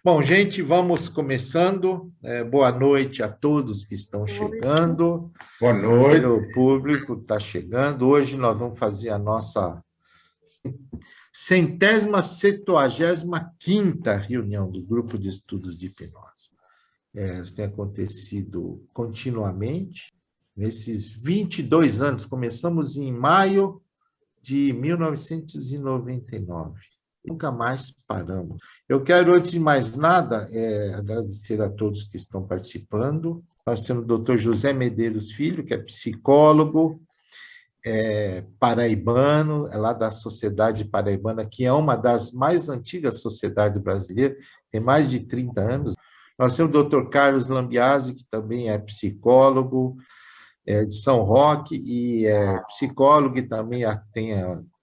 Bom, gente, vamos começando. Boa noite a todos que estão chegando. Boa noite. O público está chegando. Hoje nós vamos fazer a nossa 175ª reunião do Grupo de Estudos de Hipnose. Isso tem acontecido continuamente nesses 22 anos. Começamos em maio de 1999. Nunca mais paramos. Eu quero, antes de mais nada, agradecer a todos que estão participando. Nós temos o doutor José Medeiros Filho, que é psicólogo, paraibano, é lá da Sociedade Paraibana, que é uma das mais antigas sociedades brasileiras, tem mais de 30 anos. Nós temos o doutor Carlos Lambiase, que também é psicólogo, de São Roque, e é psicólogo e também tem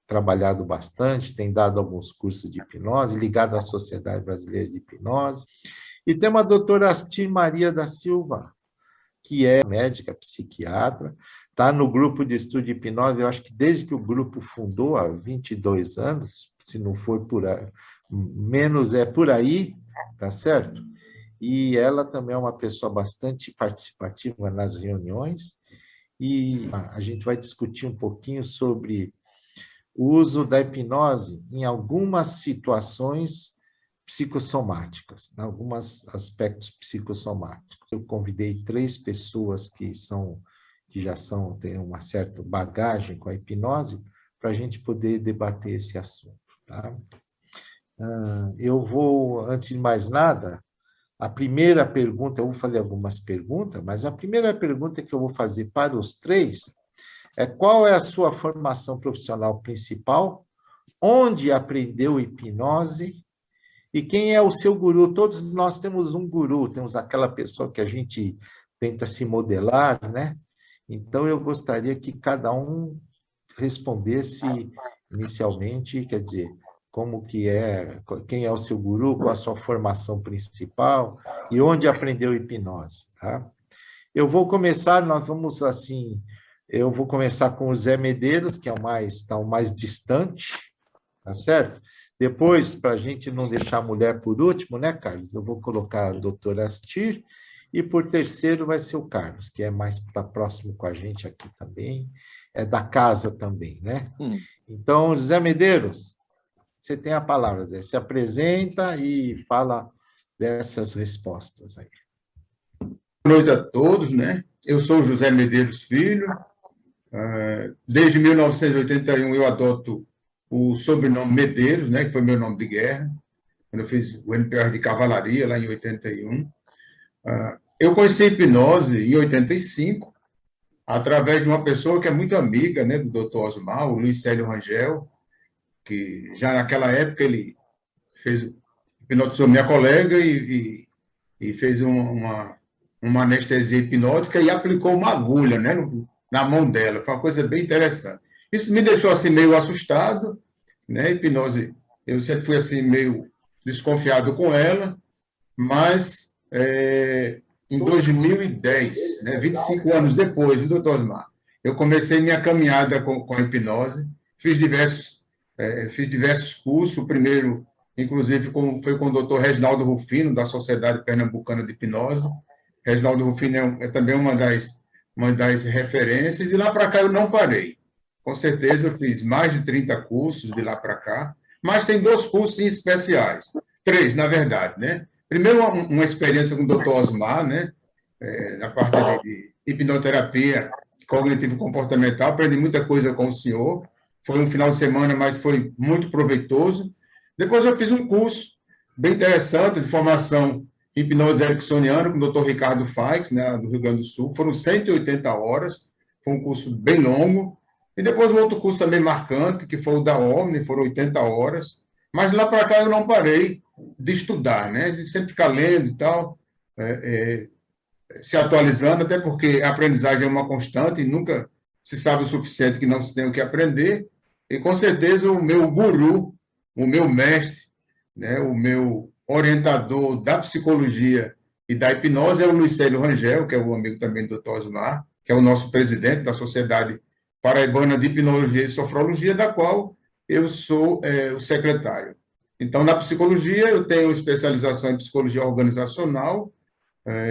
trabalhado bastante, tem dado alguns cursos de hipnose, ligado à Sociedade Brasileira de Hipnose. E tem a doutora Astir Maria da Silva, que é médica, psiquiatra, está no grupo de estudo de hipnose, eu acho que desde que o grupo fundou, há 22 anos, se não for por aí, menos é por aí, tá certo? E ela também é uma pessoa bastante participativa nas reuniões, e a gente vai discutir um pouquinho sobre o uso da hipnose em algumas situações psicossomáticas, em alguns aspectos psicossomáticos. Eu convidei 3 pessoas que já têm uma certa bagagem com a hipnose, para a gente poder debater esse assunto. Tá? Eu vou, antes de mais nada, a primeira pergunta, eu vou fazer algumas perguntas, mas a primeira pergunta que eu vou fazer para os 3 qual é a sua formação profissional principal, onde aprendeu hipnose e quem é o seu guru. Todos nós temos um guru, temos aquela pessoa que a gente tenta se modelar, né? Então, eu gostaria que cada um respondesse inicialmente, quer dizer, quem é o seu guru, qual a sua formação principal e onde aprendeu hipnose, tá? Eu vou começar, eu vou começar com o Zé Medeiros, que é o mais distante, tá certo? Depois, para a gente não deixar a mulher por último, né, Carlos? Eu vou colocar a doutora Astir, e por terceiro vai ser o Carlos, que é mais próximo com a gente aqui também, é da casa também, né? Então, Zé Medeiros, você tem a palavra, Zé. Se apresenta e fala dessas respostas aí. Boa noite a todos, né? Eu sou José Medeiros Filho. Desde 1981 eu adoto o sobrenome Medeiros, né? Que foi meu nome de guerra, quando eu fiz o NPR de cavalaria lá em 81. Eu conheci a hipnose em 85, através de uma pessoa que é muito amiga, né, do Dr. Osmar, o Luiz Célio Rangel, que já naquela época ele hipnotizou minha colega e fez uma anestesia hipnótica e aplicou uma agulha, né, na mão dela. Foi uma coisa bem interessante. Isso me deixou assim meio assustado, né? Hipnose, eu sempre fui assim meio desconfiado com ela, mas em 2010, né, 25 anos depois, do Dr. Osmar, eu comecei minha caminhada com a hipnose, fiz diversos cursos. O primeiro, inclusive, foi com o Dr. Reginaldo Rufino, da Sociedade Pernambucana de Hipnose. Reginaldo Rufino é também uma das referências. De lá para cá eu não parei. Com certeza eu fiz mais de 30 cursos de lá para cá, mas tem 2 cursos especiais. 3, na verdade, né? Primeiro, uma experiência com o Dr. Osmar, né? Na parte de hipnoterapia cognitivo-comportamental. Aprendi muita coisa com o senhor. Foi um final de semana, mas foi muito proveitoso. Depois eu fiz um curso bem interessante de formação em hipnose ericksoniana com o Dr. Ricardo Faix, né, do Rio Grande do Sul. Foram 180 horas, foi um curso bem longo. E depois um outro curso também marcante, que foi o da Omni, foram 80 horas. Mas lá para cá eu não parei de estudar, né, de sempre ficar lendo e tal, se atualizando, até porque a aprendizagem é uma constante e nunca se sabe o suficiente que não se tem o que aprender. E, com certeza, o meu guru, o meu mestre, né, o meu orientador da psicologia e da hipnose é o Luiz Célio Rangel, que é o amigo também do Dr. Osmar, que é o nosso presidente da Sociedade Paraibana de Hipnologia e Sofrologia, da qual eu sou o secretário. Então, na psicologia, eu tenho especialização em psicologia organizacional,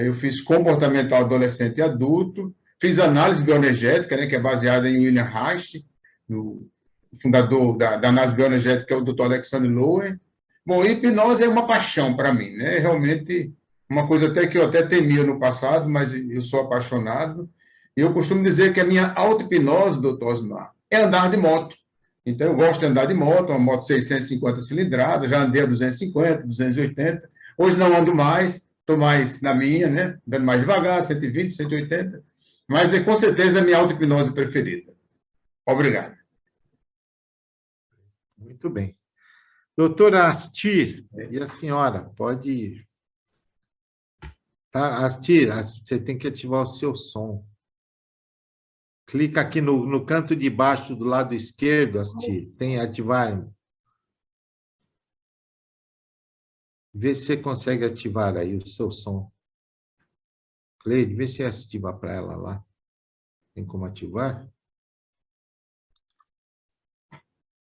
eu fiz comportamental adolescente e adulto, fiz análise bioenergética, né, que é baseada em William Reich, o fundador da análise bioenergética, é o Dr. Alexander Lowen. Bom, hipnose é uma paixão para mim, né? Realmente uma coisa até que eu até temia no passado, mas eu sou apaixonado. E eu costumo dizer que a minha auto-hipnose, doutor Osmar, é andar de moto. Então, eu gosto de andar de moto, uma moto 650 cilindradas, já andei a 250, 280. Hoje não ando mais, estou mais na minha, né? Andando mais devagar, 120, 180. Mas é com certeza a minha auto-hipnose preferida. Obrigado. Muito bem. Doutora Astir, e a senhora, pode ir. Tá? Astir, você tem que ativar o seu som. Clica aqui no canto de baixo do lado esquerdo, Astir, tem ativar. Vê se você consegue ativar aí o seu som. Cleide, vê se ativa para ela lá. Tem como ativar?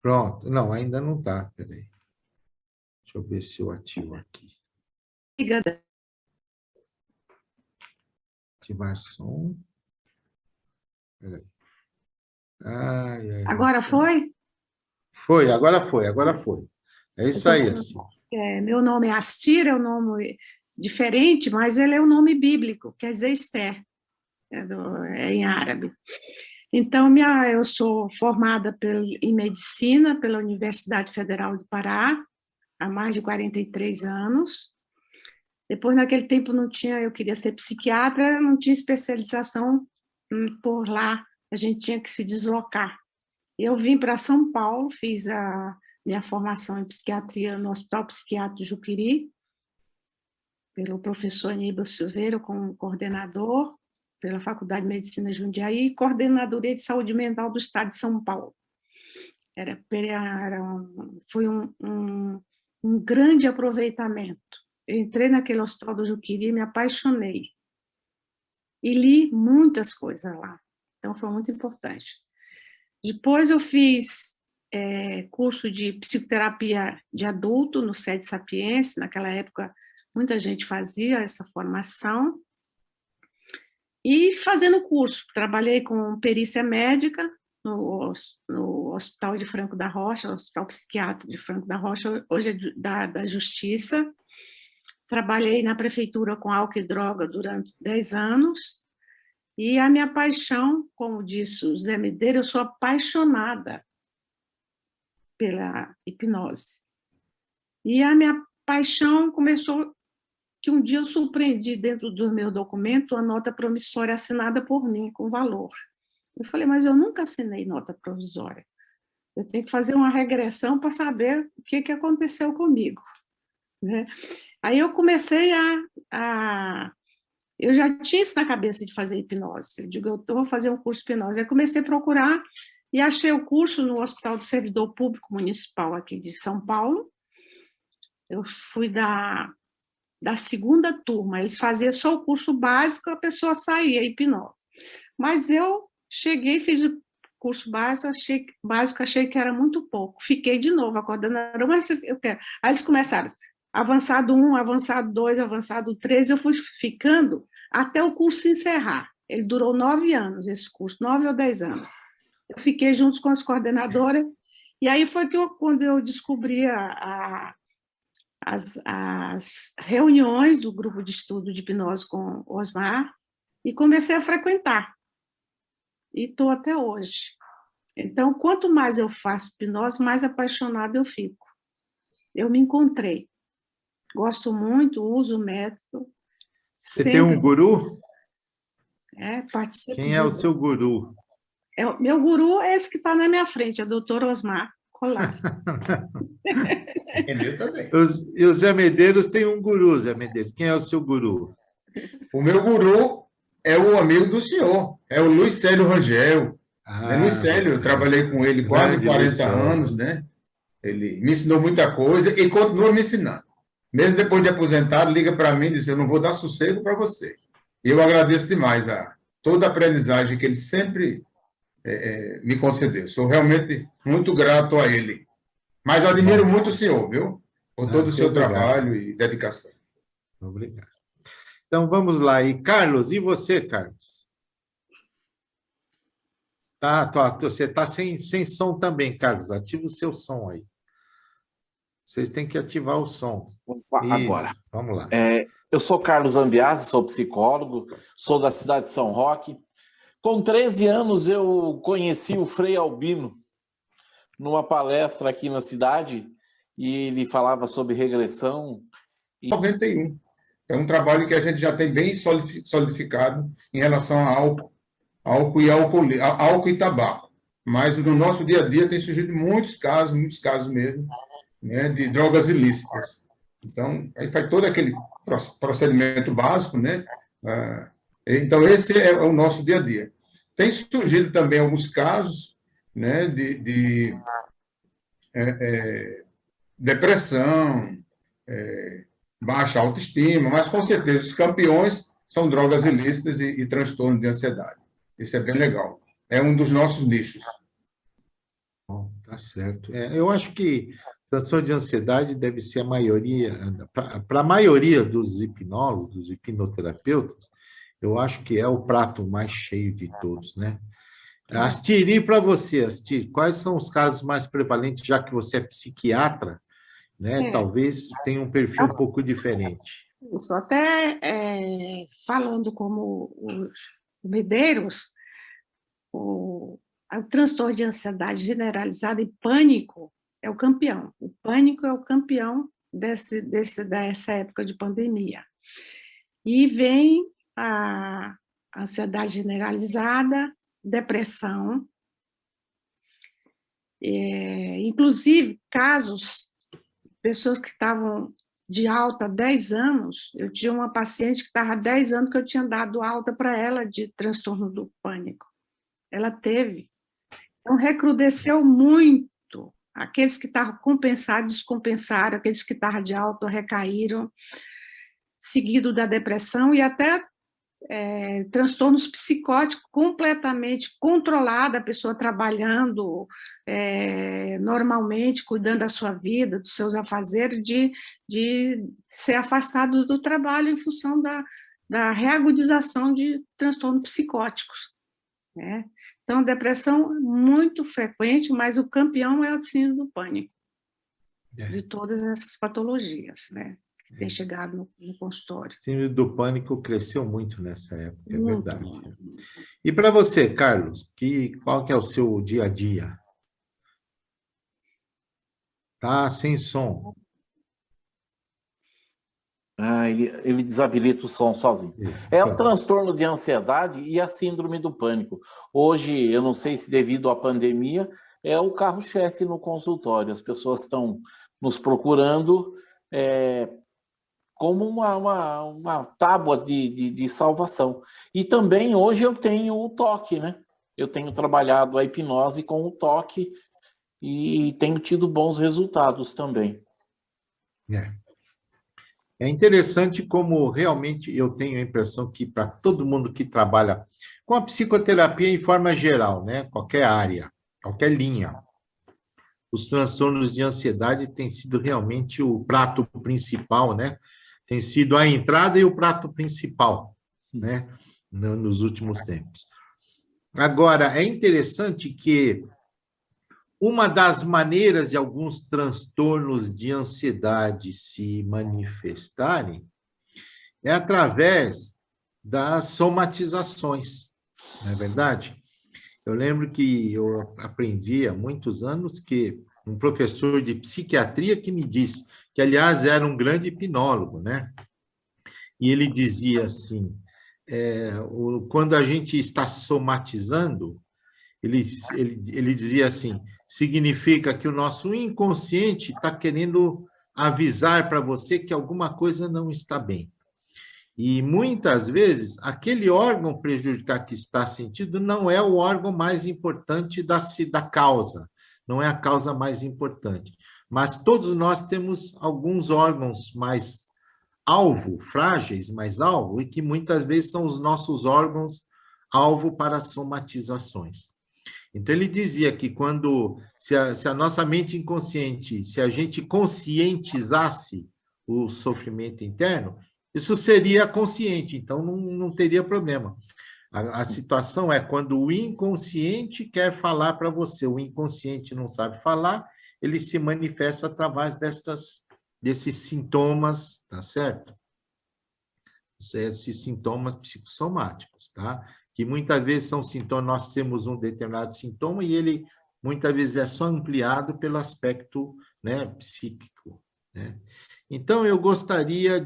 Pronto. Não, ainda não está. Peraí. Deixa eu ver se eu ativo aqui. Ativar som. Peraí. Agora foi? Foi, agora foi, agora foi. É isso aí, assim. Meu nome é Astir, é um nome diferente, mas ele é um nome bíblico, quer dizer Esther, é em árabe. Então, eu sou formada em medicina pela Universidade Federal do Pará, há mais de 43 anos. Depois, naquele tempo, eu queria ser psiquiatra, não tinha especialização por lá, a gente tinha que se deslocar. Eu vim para São Paulo, fiz a minha formação em psiquiatria no Hospital Psiquiátrico Juqueri, pelo professor Aníbal Silveira, como coordenador, pela Faculdade de Medicina Jundiaí, e Coordenadoria de Saúde Mental do Estado de São Paulo. Foi um grande aproveitamento. Eu entrei naquele hospital do Juqueri, me apaixonei. E li muitas coisas lá. Então, foi muito importante. Depois, eu fiz curso de psicoterapia de adulto no SED Sapiense. Naquela época, muita gente fazia essa formação. E fazendo curso, trabalhei com perícia médica no Hospital de Franco da Rocha, Hospital Psiquiátrico de Franco da Rocha, hoje é da Justiça. Trabalhei na prefeitura com álcool e droga durante 10 anos. E a minha paixão, como disse o Zé Medeiros, eu sou apaixonada pela hipnose. E a minha paixão começou que um dia eu surpreendi dentro do meu documento uma nota promissória assinada por mim, com valor. Eu falei, mas eu nunca assinei nota provisória. Eu tenho que fazer uma regressão para saber o que aconteceu comigo, né? Aí eu comecei eu já tinha isso na cabeça de fazer hipnose. Eu digo, eu vou fazer um curso de hipnose. Aí comecei a procurar e achei o curso no Hospital do Servidor Público Municipal aqui de São Paulo. Eu fui da segunda turma. Eles faziam só o curso básico, a pessoa saía, hipnose. Mas eu cheguei, fiz o curso básico, achei que era muito pouco. Fiquei de novo, a coordenadora, mas eu quero. Aí eles começaram, avançado 1, avançado 2, avançado 3, eu fui ficando até o curso se encerrar. Ele durou 9 anos, esse curso, 9 ou 10 anos. Eu fiquei junto com as coordenadoras, e aí foi que quando eu descobri as reuniões do grupo de estudo de hipnose com o Osmar, e comecei a frequentar. E estou até hoje. Então, quanto mais eu faço hipnose, mais apaixonada eu fico. Eu me encontrei. Gosto muito, uso o método. Você tem um guru? Participo. Quem é o seu guru? Meu guru é esse que está na minha frente, é o doutor Osmar Colasso. Eu também. E o Zé Medeiros tem um guru, Zé Medeiros. Quem é o seu guru? O meu guru é o amigo do senhor, é o Luiz Célio Rangel. Luiz Célio, eu trabalhei com ele quase 40 anos, né? Ele me ensinou muita coisa e continua me ensinando. Mesmo depois de aposentado, liga para mim e diz, eu não vou dar sossego para você. E eu agradeço demais toda a aprendizagem que ele sempre me concedeu. Sou realmente muito grato a ele. Mas admiro muito o senhor, viu? por todo o seu Obrigado. trabalho e dedicação. Obrigado. Então, vamos lá. E, Carlos, e você, Carlos? Você está sem som também, Carlos. Ativa o seu som aí. Vocês têm que ativar o som. Opa, agora. Isso, vamos lá. Eu sou Carlos Lambiase, sou psicólogo, sou da cidade de São Roque. Com 13 anos, eu conheci o Frei Albino numa palestra aqui na cidade, e ele falava sobre regressão. 91. É um trabalho que a gente já tem bem solidificado em relação a álcool e tabaco. Mas no nosso dia a dia tem surgido muitos casos mesmo, né, de drogas ilícitas. Então, aí faz todo aquele procedimento básico, né? Então, esse é o nosso dia a dia. Tem surgido também alguns casos, né, de depressão, baixa autoestima, mas, com certeza, os campeões são drogas ilícitas e transtorno de ansiedade. Isso é bem legal. É um dos nossos nichos. Bom, tá certo. Eu acho que transtorno de ansiedade deve ser a maioria, para a maioria dos hipnólogos, dos hipnoterapeutas, eu acho que é o prato mais cheio de todos, né? Astir, e para você, Astir, quais são os casos mais prevalentes, já que você é psiquiatra, né? Talvez tenha um perfil um pouco diferente. Isso, até falando como o Medeiros, o transtorno de ansiedade generalizada e pânico é o campeão. O pânico é o campeão dessa época de pandemia. E vem a ansiedade generalizada, depressão, inclusive casos, pessoas que estavam de alta há 10 anos, eu tinha uma paciente que estava há 10 anos que eu tinha dado alta para ela de transtorno do pânico. Ela teve. Então, recrudesceu muito. Aqueles que estavam compensados, descompensaram, aqueles que estavam de alta recaíram, seguido da depressão e até transtornos psicóticos completamente controlados, a pessoa trabalhando normalmente, cuidando da sua vida, dos seus afazeres, de ser afastado do trabalho em função da reagudização de transtornos psicóticos, né? Então, depressão é muito frequente, mas o campeão é a síndrome do pânico, de todas essas patologias, né? Tem chegado no consultório. Síndrome do pânico cresceu muito nessa época, é verdade. E para você, Carlos, qual que é o seu dia a dia? Tá sem som. Ele desabilita o som sozinho. É o transtorno de ansiedade e a síndrome do pânico. Hoje, eu não sei se devido à pandemia, é o carro-chefe no consultório. As pessoas estão nos procurando como uma tábua de salvação. E também hoje eu tenho o toque, né? Eu tenho trabalhado a hipnose com o toque e tenho tido bons resultados também. É interessante como realmente eu tenho a impressão que para todo mundo que trabalha com a psicoterapia em forma geral, né? Qualquer área, qualquer linha, os transtornos de ansiedade têm sido realmente o prato principal, né? Tem sido a entrada e o prato principal, né? Nos últimos tempos. Agora, é interessante que uma das maneiras de alguns transtornos de ansiedade se manifestarem é através das somatizações, não é verdade? Eu lembro que eu aprendi há muitos anos que um professor de psiquiatria que me disse, que aliás era um grande hipnólogo, né? E ele dizia assim, quando a gente está somatizando, ele dizia assim, significa que o nosso inconsciente está querendo avisar para você que alguma coisa não está bem. E muitas vezes, aquele órgão prejudicado que está sentido não é o órgão mais importante da causa, não é a causa mais importante. Mas todos nós temos alguns órgãos mais alvo, frágeis, mais alvo, e que muitas vezes são os nossos órgãos alvo para somatizações. Então, ele dizia que se a nossa mente inconsciente, se a gente conscientizasse o sofrimento interno, isso seria consciente, então não teria problema. A situação é quando o inconsciente quer falar para você, o inconsciente não sabe falar, ele se manifesta através desses sintomas, tá certo? Esses sintomas psicossomáticos, tá? Que muitas vezes são sintomas, nós temos um determinado sintoma e ele muitas vezes é só ampliado pelo aspecto, né, psíquico, né? Então, eu gostaria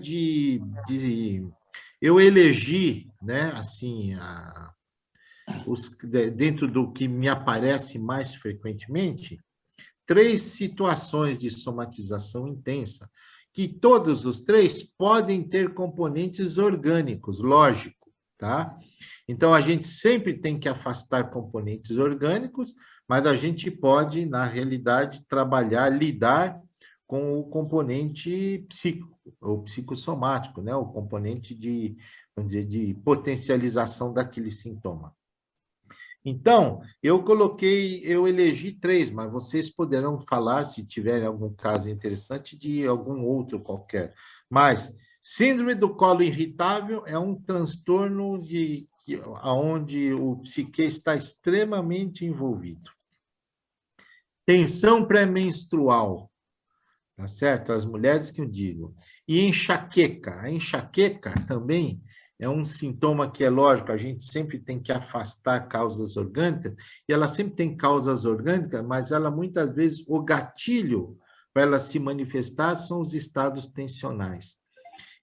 eu elegi, né, assim, dentro do que me aparece mais frequentemente, 3 situações de somatização intensa, que todos os 3 podem ter componentes orgânicos, lógico, tá? Então, a gente sempre tem que afastar componentes orgânicos, mas a gente pode, na realidade, lidar com o componente psíquico, ou psicossomático, né? O componente vamos dizer, de potencialização daquele sintoma. Então, eu elegi 3, mas vocês poderão falar, se tiverem algum caso interessante, de algum outro qualquer. Mas, síndrome do colo irritável é um transtorno onde o psique está extremamente envolvido. Tensão pré-menstrual, tá certo? As mulheres que eu digo. E enxaqueca. A enxaqueca também é um sintoma que é lógico, a gente sempre tem que afastar causas orgânicas, e ela sempre tem causas orgânicas, mas ela muitas vezes, o gatilho para ela se manifestar são os estados tensionais.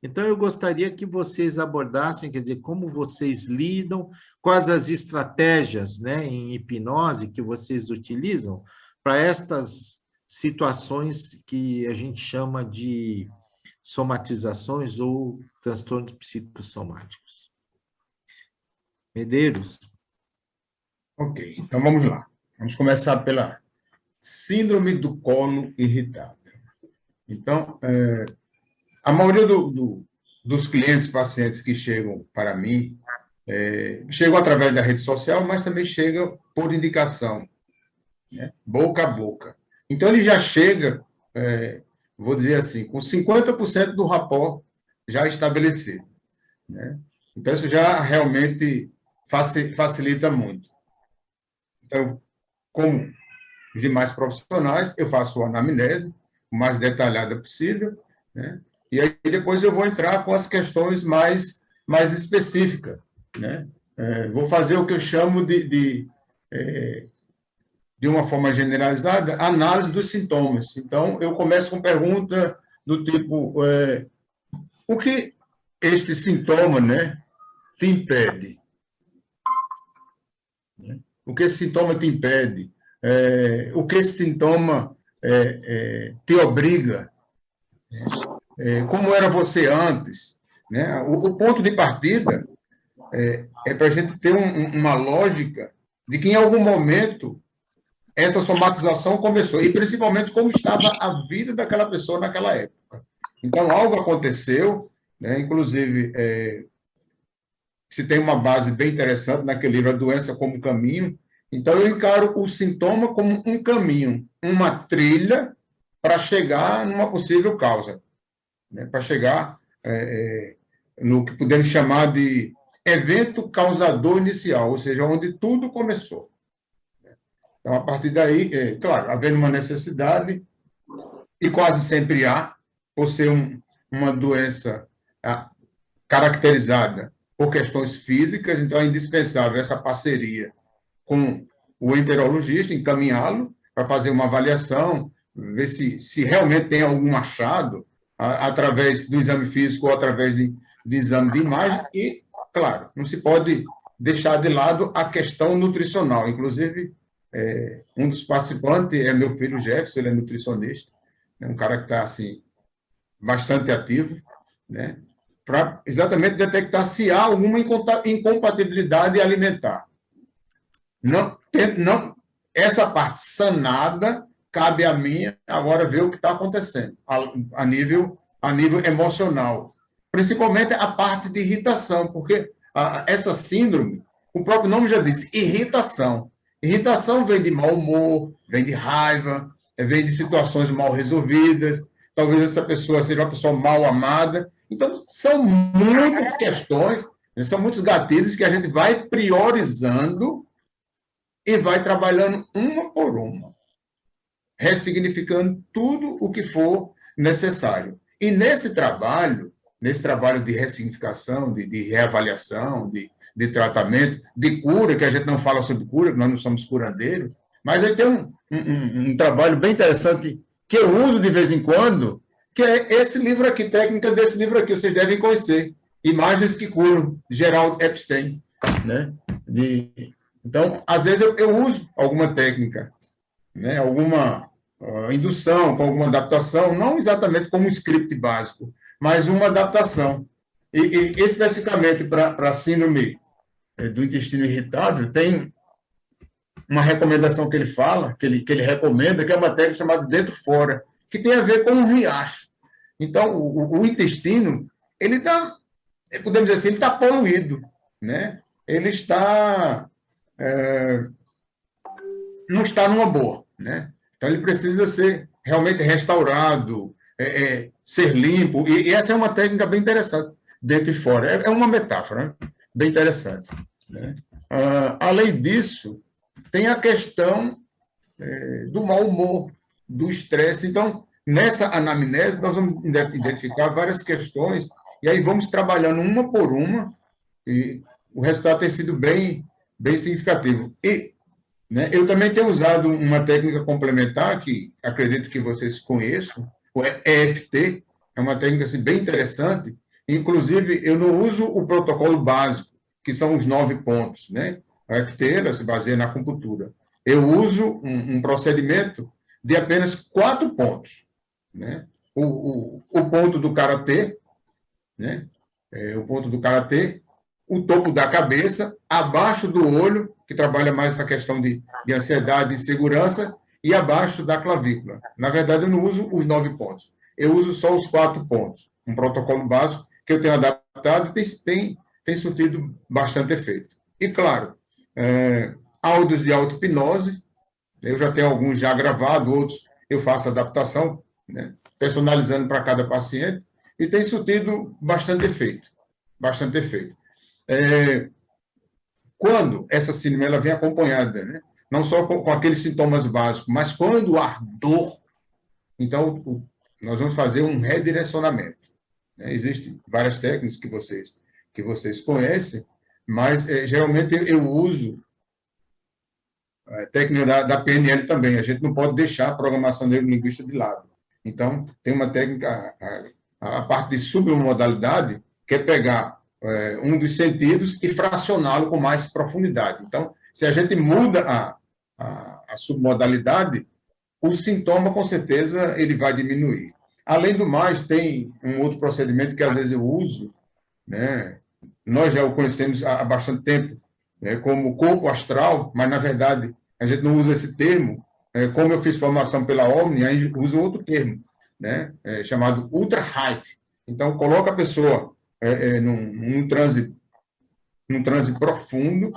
Então, eu gostaria que vocês abordassem, quer dizer, como vocês lidam, quais as estratégias, né, em hipnose que vocês utilizam para estas situações que a gente chama de somatizações ou transtornos psicossomáticos. Medeiros. Ok, então vamos lá. Vamos começar pela síndrome do colo irritável. Então, a maioria dos clientes, pacientes que chegam para mim, chegam através da rede social, mas também chegam por indicação, né? Boca a boca. Então, ele já chega, vou dizer assim, com 50% do rapport já estabelecido, né? Então, isso já realmente facilita muito. Então, como os demais profissionais, eu faço a anamnese o mais detalhada possível, né? E aí depois eu vou entrar com as questões mais específicas, né? Vou fazer o que eu chamo de uma forma generalizada, análise dos sintomas. Então, eu começo com pergunta do tipo, o que este sintoma, né, te impede? O que esse sintoma te impede? O que esse sintoma te obriga? Como era você antes? Né? O ponto de partida é para a gente ter uma lógica de que, em algum momento, essa somatização começou, e principalmente como estava a vida daquela pessoa naquela época. Então, algo aconteceu, né? Inclusive, se tem uma base bem interessante naquele livro, A Doença como Caminho. Então, eu encaro o sintoma como um caminho, uma trilha para chegar numa possível causa, né? Para chegar no que podemos chamar de evento causador inicial, ou seja, onde tudo começou. Então, a partir daí, claro, havendo uma necessidade, e quase sempre há, por ser uma doença caracterizada por questões físicas, então é indispensável essa parceria com o enterologista, encaminhá-lo para fazer uma avaliação, ver se realmente tem algum achado, através do exame físico ou através de exame de imagem, e, claro, não se pode deixar de lado a questão nutricional. Inclusive, um dos participantes é meu filho Jefferson, ele é nutricionista, é um cara que está assim, bastante ativo, né, para exatamente detectar se há alguma incompatibilidade alimentar. Não, essa parte sanada cabe a mim agora ver o que está acontecendo a nível emocional, principalmente a parte de irritação, porque essa síndrome, o próprio nome já diz, irritação. Irritação vem de mau humor, vem de raiva, vem de situações mal resolvidas, talvez essa pessoa seja uma pessoa mal amada. Então, são muitas questões, são muitos gatilhos que a gente vai priorizando e vai trabalhando uma por uma, ressignificando tudo o que for necessário. E nesse trabalho de ressignificação, de reavaliação, de tratamento, de cura, que a gente não fala sobre cura, que nós não somos curandeiros, mas aí tem um trabalho bem interessante que eu uso de vez em quando, que é esse livro aqui, técnicas desse livro aqui, vocês devem conhecer, Imagens que Curam, de Gerald Epstein. Né? Então, às vezes eu uso alguma técnica, né? Alguma indução, com alguma adaptação, não exatamente como um script básico, mas uma adaptação. E especificamente para a síndrome do intestino irritável, tem uma recomendação que ele fala, que ele recomenda, que é uma técnica chamada dentro-fora, que tem a ver com um riacho. Então, o intestino, ele está, podemos dizer assim, ele está poluído, né? Ele está... não está numa boa, né? Então, ele precisa ser realmente restaurado, ser limpo, e essa é uma técnica bem interessante, dentro e fora. É uma metáfora, né? Bem interessante. Né? Além disso, tem a questão do mau humor, do estresse. Então, nessa anamnese, nós vamos identificar várias questões, e aí vamos trabalhando uma por uma, e o resultado tem sido bem significativo. E né, eu também tenho usado uma técnica complementar, que acredito que vocês conheçam, o EFT, é uma técnica assim, bem interessante. Inclusive, eu não uso o protocolo básico, que são os 9 pontos. Né? A EFT ela se baseia na acupuntura. Eu uso um procedimento de apenas 4 pontos. Né? O ponto do karatê, né? O ponto do karatê, o topo da cabeça, abaixo do olho, que trabalha mais essa questão de ansiedade e insegurança, e abaixo da clavícula. Na verdade, eu não uso os 9 pontos. Eu uso só os 4 pontos. Um protocolo básico que eu tenho adaptado e tem surtido bastante efeito. E, claro, áudios de auto-hipnose, eu já tenho alguns já gravados, outros eu faço adaptação, né, personalizando para cada paciente, e tem surtido bastante efeito. Bastante efeito. Quando essa síndrome ela vem acompanhada, né, não só com aqueles sintomas básicos, mas quando há dor, então nós vamos fazer um redirecionamento. Né? Existem várias técnicas que vocês conhecem, mas geralmente eu uso a técnica da PNL também. A gente não pode deixar a programação neurolinguística de lado. Então, tem uma técnica, a parte de submodalidade, que é pegar um dos sentidos e fracioná-lo com mais profundidade. Então, se a gente muda a submodalidade, o sintoma, com certeza, ele vai diminuir. Além do mais, tem um outro procedimento que, às vezes, eu uso, né? Nós já o conhecemos há bastante tempo, como corpo astral, mas, na verdade, a gente não usa esse termo. Como eu fiz formação pela Omni, a gente usa outro termo, né? Chamado Ultra Height. Então, coloca a pessoa num transe profundo.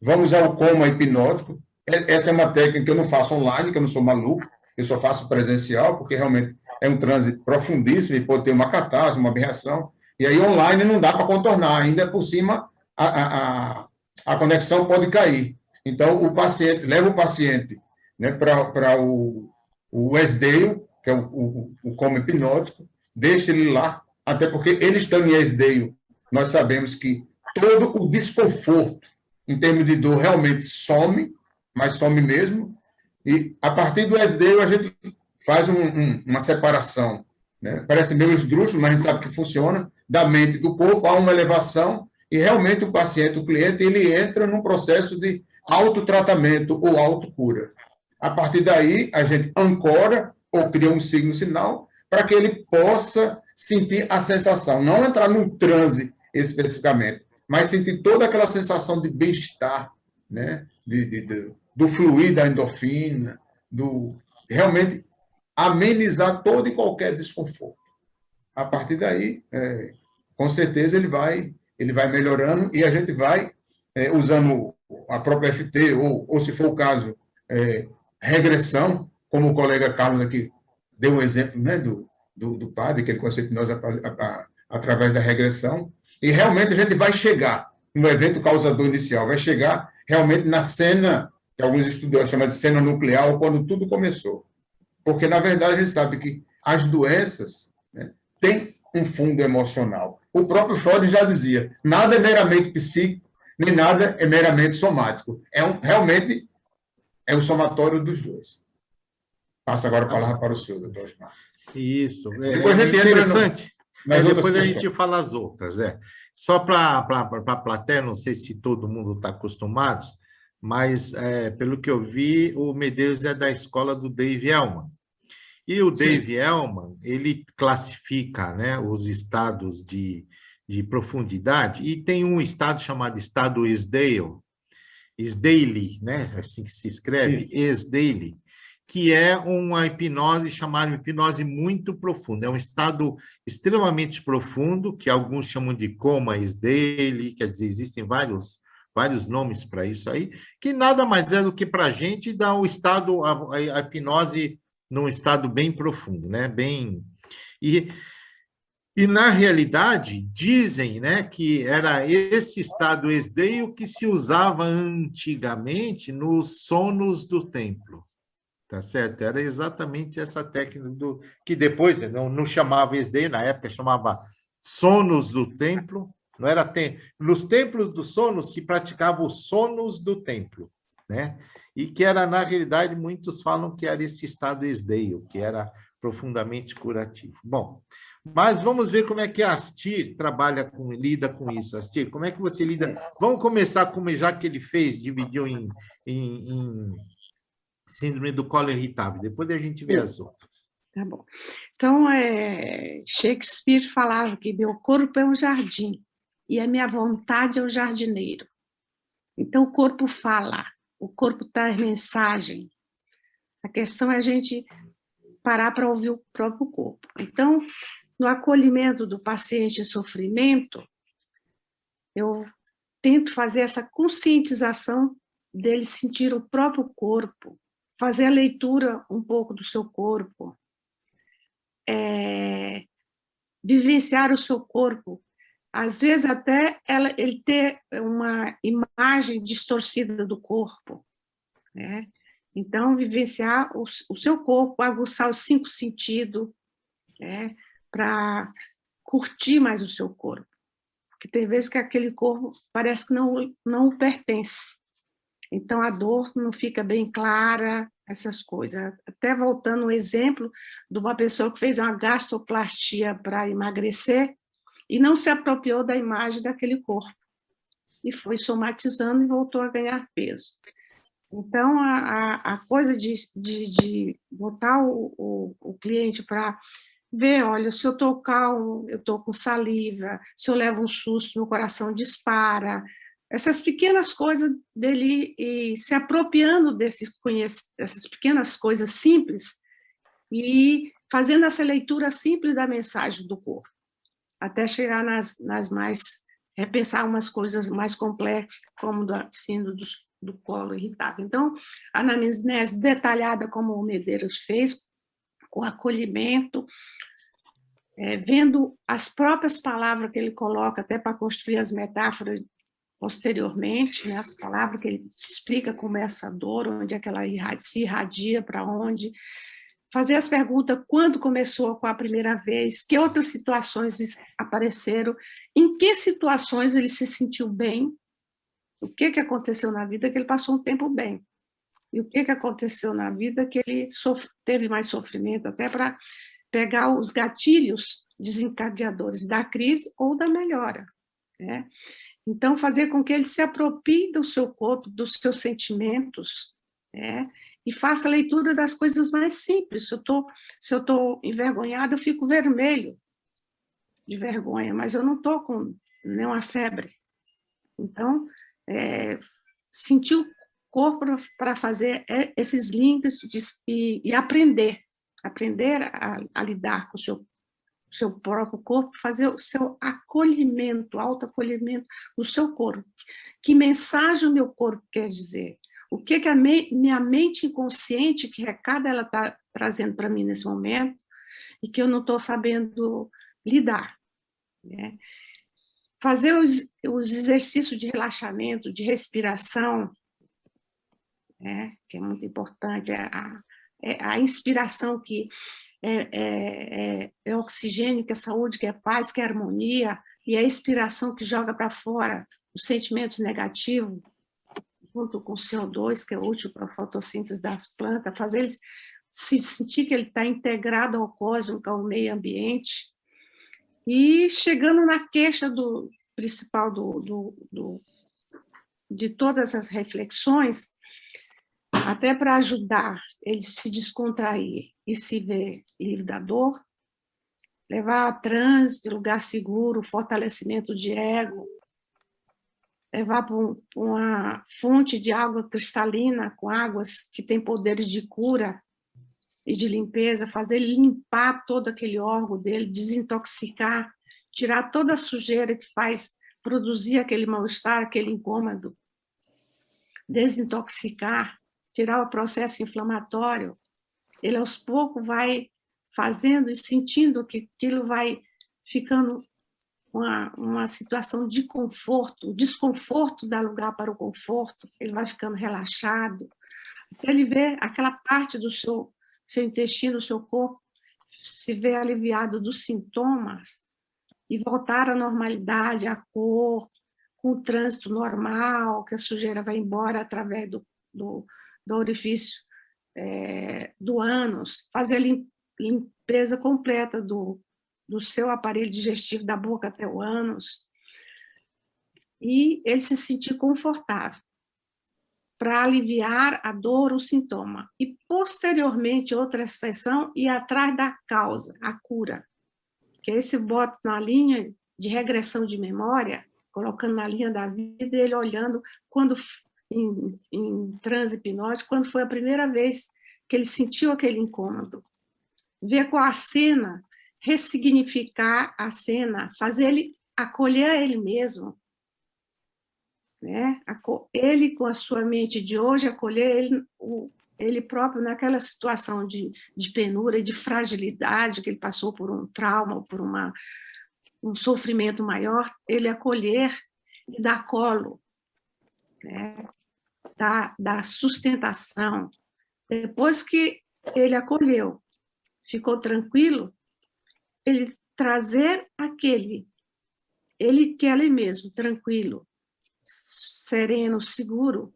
Vamos ao coma hipnótico. Essa é uma técnica que eu não faço online, que eu não sou maluco, eu só faço presencial, porque realmente é um transe profundíssimo e pode ter uma catarse, uma aberração. E aí online não dá para contornar, ainda por cima a conexão pode cair. Então, o paciente leva o paciente, né, para o SDAIL, que é o coma hipnótico, deixa ele lá, até porque ele estando em SDAIL, nós sabemos que todo o desconforto em termos de dor realmente some, mas some mesmo, e a partir do SDAIL a gente faz uma separação, né? Parece meio esdrúxulo, mas a gente sabe que funciona, da mente e do corpo, há uma elevação, e realmente o paciente, o cliente, ele entra num processo de autotratamento ou autocura. A partir daí, a gente ancora ou cria um signo sinal para que ele possa sentir a sensação, não entrar num transe especificamente, mas sentir toda aquela sensação de bem-estar, né? Do fluir da endorfina, realmente amenizar todo e qualquer desconforto. A partir daí, com certeza, ele vai melhorando e a gente vai usando a própria FT, ou se for o caso, regressão, como o colega Carlos aqui deu um exemplo, né, do padre, que ele conceitou nós através da regressão, e realmente a gente vai chegar no evento causador inicial, vai chegar realmente na cena, que alguns estudiosos chamam de cena nuclear, quando tudo começou. Porque, na verdade, a gente sabe que as doenças, né, têm um fundo emocional. O próprio Freud já dizia, nada é meramente psíquico, nem nada é meramente somático. Realmente é o somatório dos dois. Passo agora a palavra para o senhor, doutor Osmar. Isso, Depois a gente interessante. Depois a questões. gente fala as outras. Só para a plateia, não sei se todo mundo está acostumado, mas, pelo que eu vi, o Medeiros é da escola do Dave Elman. E o Dave Elman, ele classifica, né, os estados de profundidade, e tem um estado chamado estado Esdaile, né, assim que se escreve, Esdaile, que é uma hipnose chamada hipnose muito profunda. É um estado extremamente profundo, que alguns chamam de coma Esdaile, quer dizer, existem vários nomes para isso aí, que nada mais é do que para a gente dar o estado, a hipnose num estado bem profundo, né? E na realidade, dizem, né, que era esse estado esdeio que se usava antigamente nos sonos do templo. Tá certo? Era exatamente essa técnica que depois não chamava esdeio, na época chamava sonos do templo. Não era nos templos do sono se praticava os sonos do templo, né? E que era, na realidade, muitos falam que era esse estado esdeio, que era profundamente curativo. Bom, mas vamos ver como é que a Astir lida com isso. Astir, como é que você lida? Vamos começar como já que ele fez, dividiu em síndrome do colo irritável. Depois a gente vê as outras. Tá bom. Então, Shakespeare falava que meu corpo é um jardim e a minha vontade é o jardineiro. Então, o corpo fala, o corpo traz mensagem. A questão é a gente parar para ouvir o próprio corpo. Então, no acolhimento do paciente em sofrimento, eu tento fazer essa conscientização dele sentir o próprio corpo, fazer a leitura um pouco do seu corpo, vivenciar o seu corpo. Às vezes, até ele ter uma imagem distorcida do corpo, né? Então, vivenciar o seu corpo, aguçar os 5 sentidos, né? Para curtir mais o seu corpo. Porque tem vezes que aquele corpo parece que não pertence. Então, a dor não fica bem clara, essas coisas. Até voltando um exemplo de uma pessoa que fez uma gastroplastia para emagrecer e não se apropriou da imagem daquele corpo. E foi somatizando e voltou a ganhar peso. Então, a coisa de botar o cliente para ver, olha, se eu estou calmo, eu estou com saliva, se eu levo um susto, meu coração dispara. Essas pequenas coisas dele e se apropriando dessas pequenas coisas simples e fazendo essa leitura simples da mensagem do corpo, até chegar nas mais, repensar umas coisas mais complexas, como da síndrome do colo irritável. Então, a anamnese detalhada, como o Medeiros fez, com acolhimento, vendo as próprias palavras que ele coloca, até para construir as metáforas posteriormente, né, as palavras que ele explica como é essa dor, onde é que ela se irradia, para onde, fazer as perguntas, quando começou, com a primeira vez, que outras situações apareceram, em que situações ele se sentiu bem, o que aconteceu na vida que ele passou um tempo bem, e o que aconteceu na vida que ele teve mais sofrimento, até para pegar os gatilhos desencadeadores da crise ou da melhora, né? Então, fazer com que ele se aproprie do seu corpo, dos seus sentimentos, né? E faça a leitura das coisas mais simples. Se eu estou envergonhada, eu fico vermelho de vergonha, mas eu não estou com nenhuma febre. Então, sentir o corpo para fazer esses links e aprender a lidar com o seu seu próprio corpo, fazer o seu acolhimento, autoacolhimento do seu corpo. Que mensagem o meu corpo quer dizer? O que a minha mente inconsciente, que recado ela está trazendo para mim nesse momento, e que eu não estou sabendo lidar, né? Fazer os exercícios de relaxamento, de respiração, né? Que é muito importante, a inspiração que é oxigênio, que é saúde, que é paz, que é harmonia, e a expiração que joga para fora os sentimentos negativos, junto com o CO2, que é útil para a fotossíntese das plantas, fazer ele se sentir que ele está integrado ao cosmos, ao meio ambiente, e chegando na queixa principal de todas as reflexões, até para ajudar ele a se descontrair e se ver livre da dor, levar a trânsito, lugar seguro, fortalecimento de ego, levar para uma fonte de água cristalina, com águas que têm poderes de cura e de limpeza, fazer ele limpar todo aquele órgão dele, desintoxicar, tirar toda a sujeira que faz produzir aquele mal-estar, aquele incômodo, desintoxicar, tirar o processo inflamatório. Ele, aos poucos, vai fazendo e sentindo que aquilo vai ficando uma situação de conforto, o desconforto dá lugar para o conforto, ele vai ficando relaxado, até ele ver aquela parte do seu intestino, do seu corpo, se ver aliviado dos sintomas e voltar à normalidade, à cor, com o trânsito normal, que a sujeira vai embora através do orifício do ânus, fazer a limpeza completa do seu aparelho digestivo, da boca até o ânus, e ele se sentir confortável para aliviar a dor, o sintoma. E, posteriormente, outra sessão, ir atrás da causa, a cura, que é esse boto na linha de regressão de memória, colocando na linha da vida, ele olhando quando em transe hipnótico, quando foi a primeira vez que ele sentiu aquele incômodo. Ver qual a cena, ressignificar a cena, fazer ele acolher ele mesmo, né? Ele com a sua mente de hoje, acolher ele próprio naquela situação de penúria, de fragilidade, que ele passou por um trauma, por um sofrimento maior, ele acolher e dar colo, né? Da sustentação. Depois que ele acolheu, ficou tranquilo, ele trazer ele que é ele mesmo, tranquilo, sereno, seguro,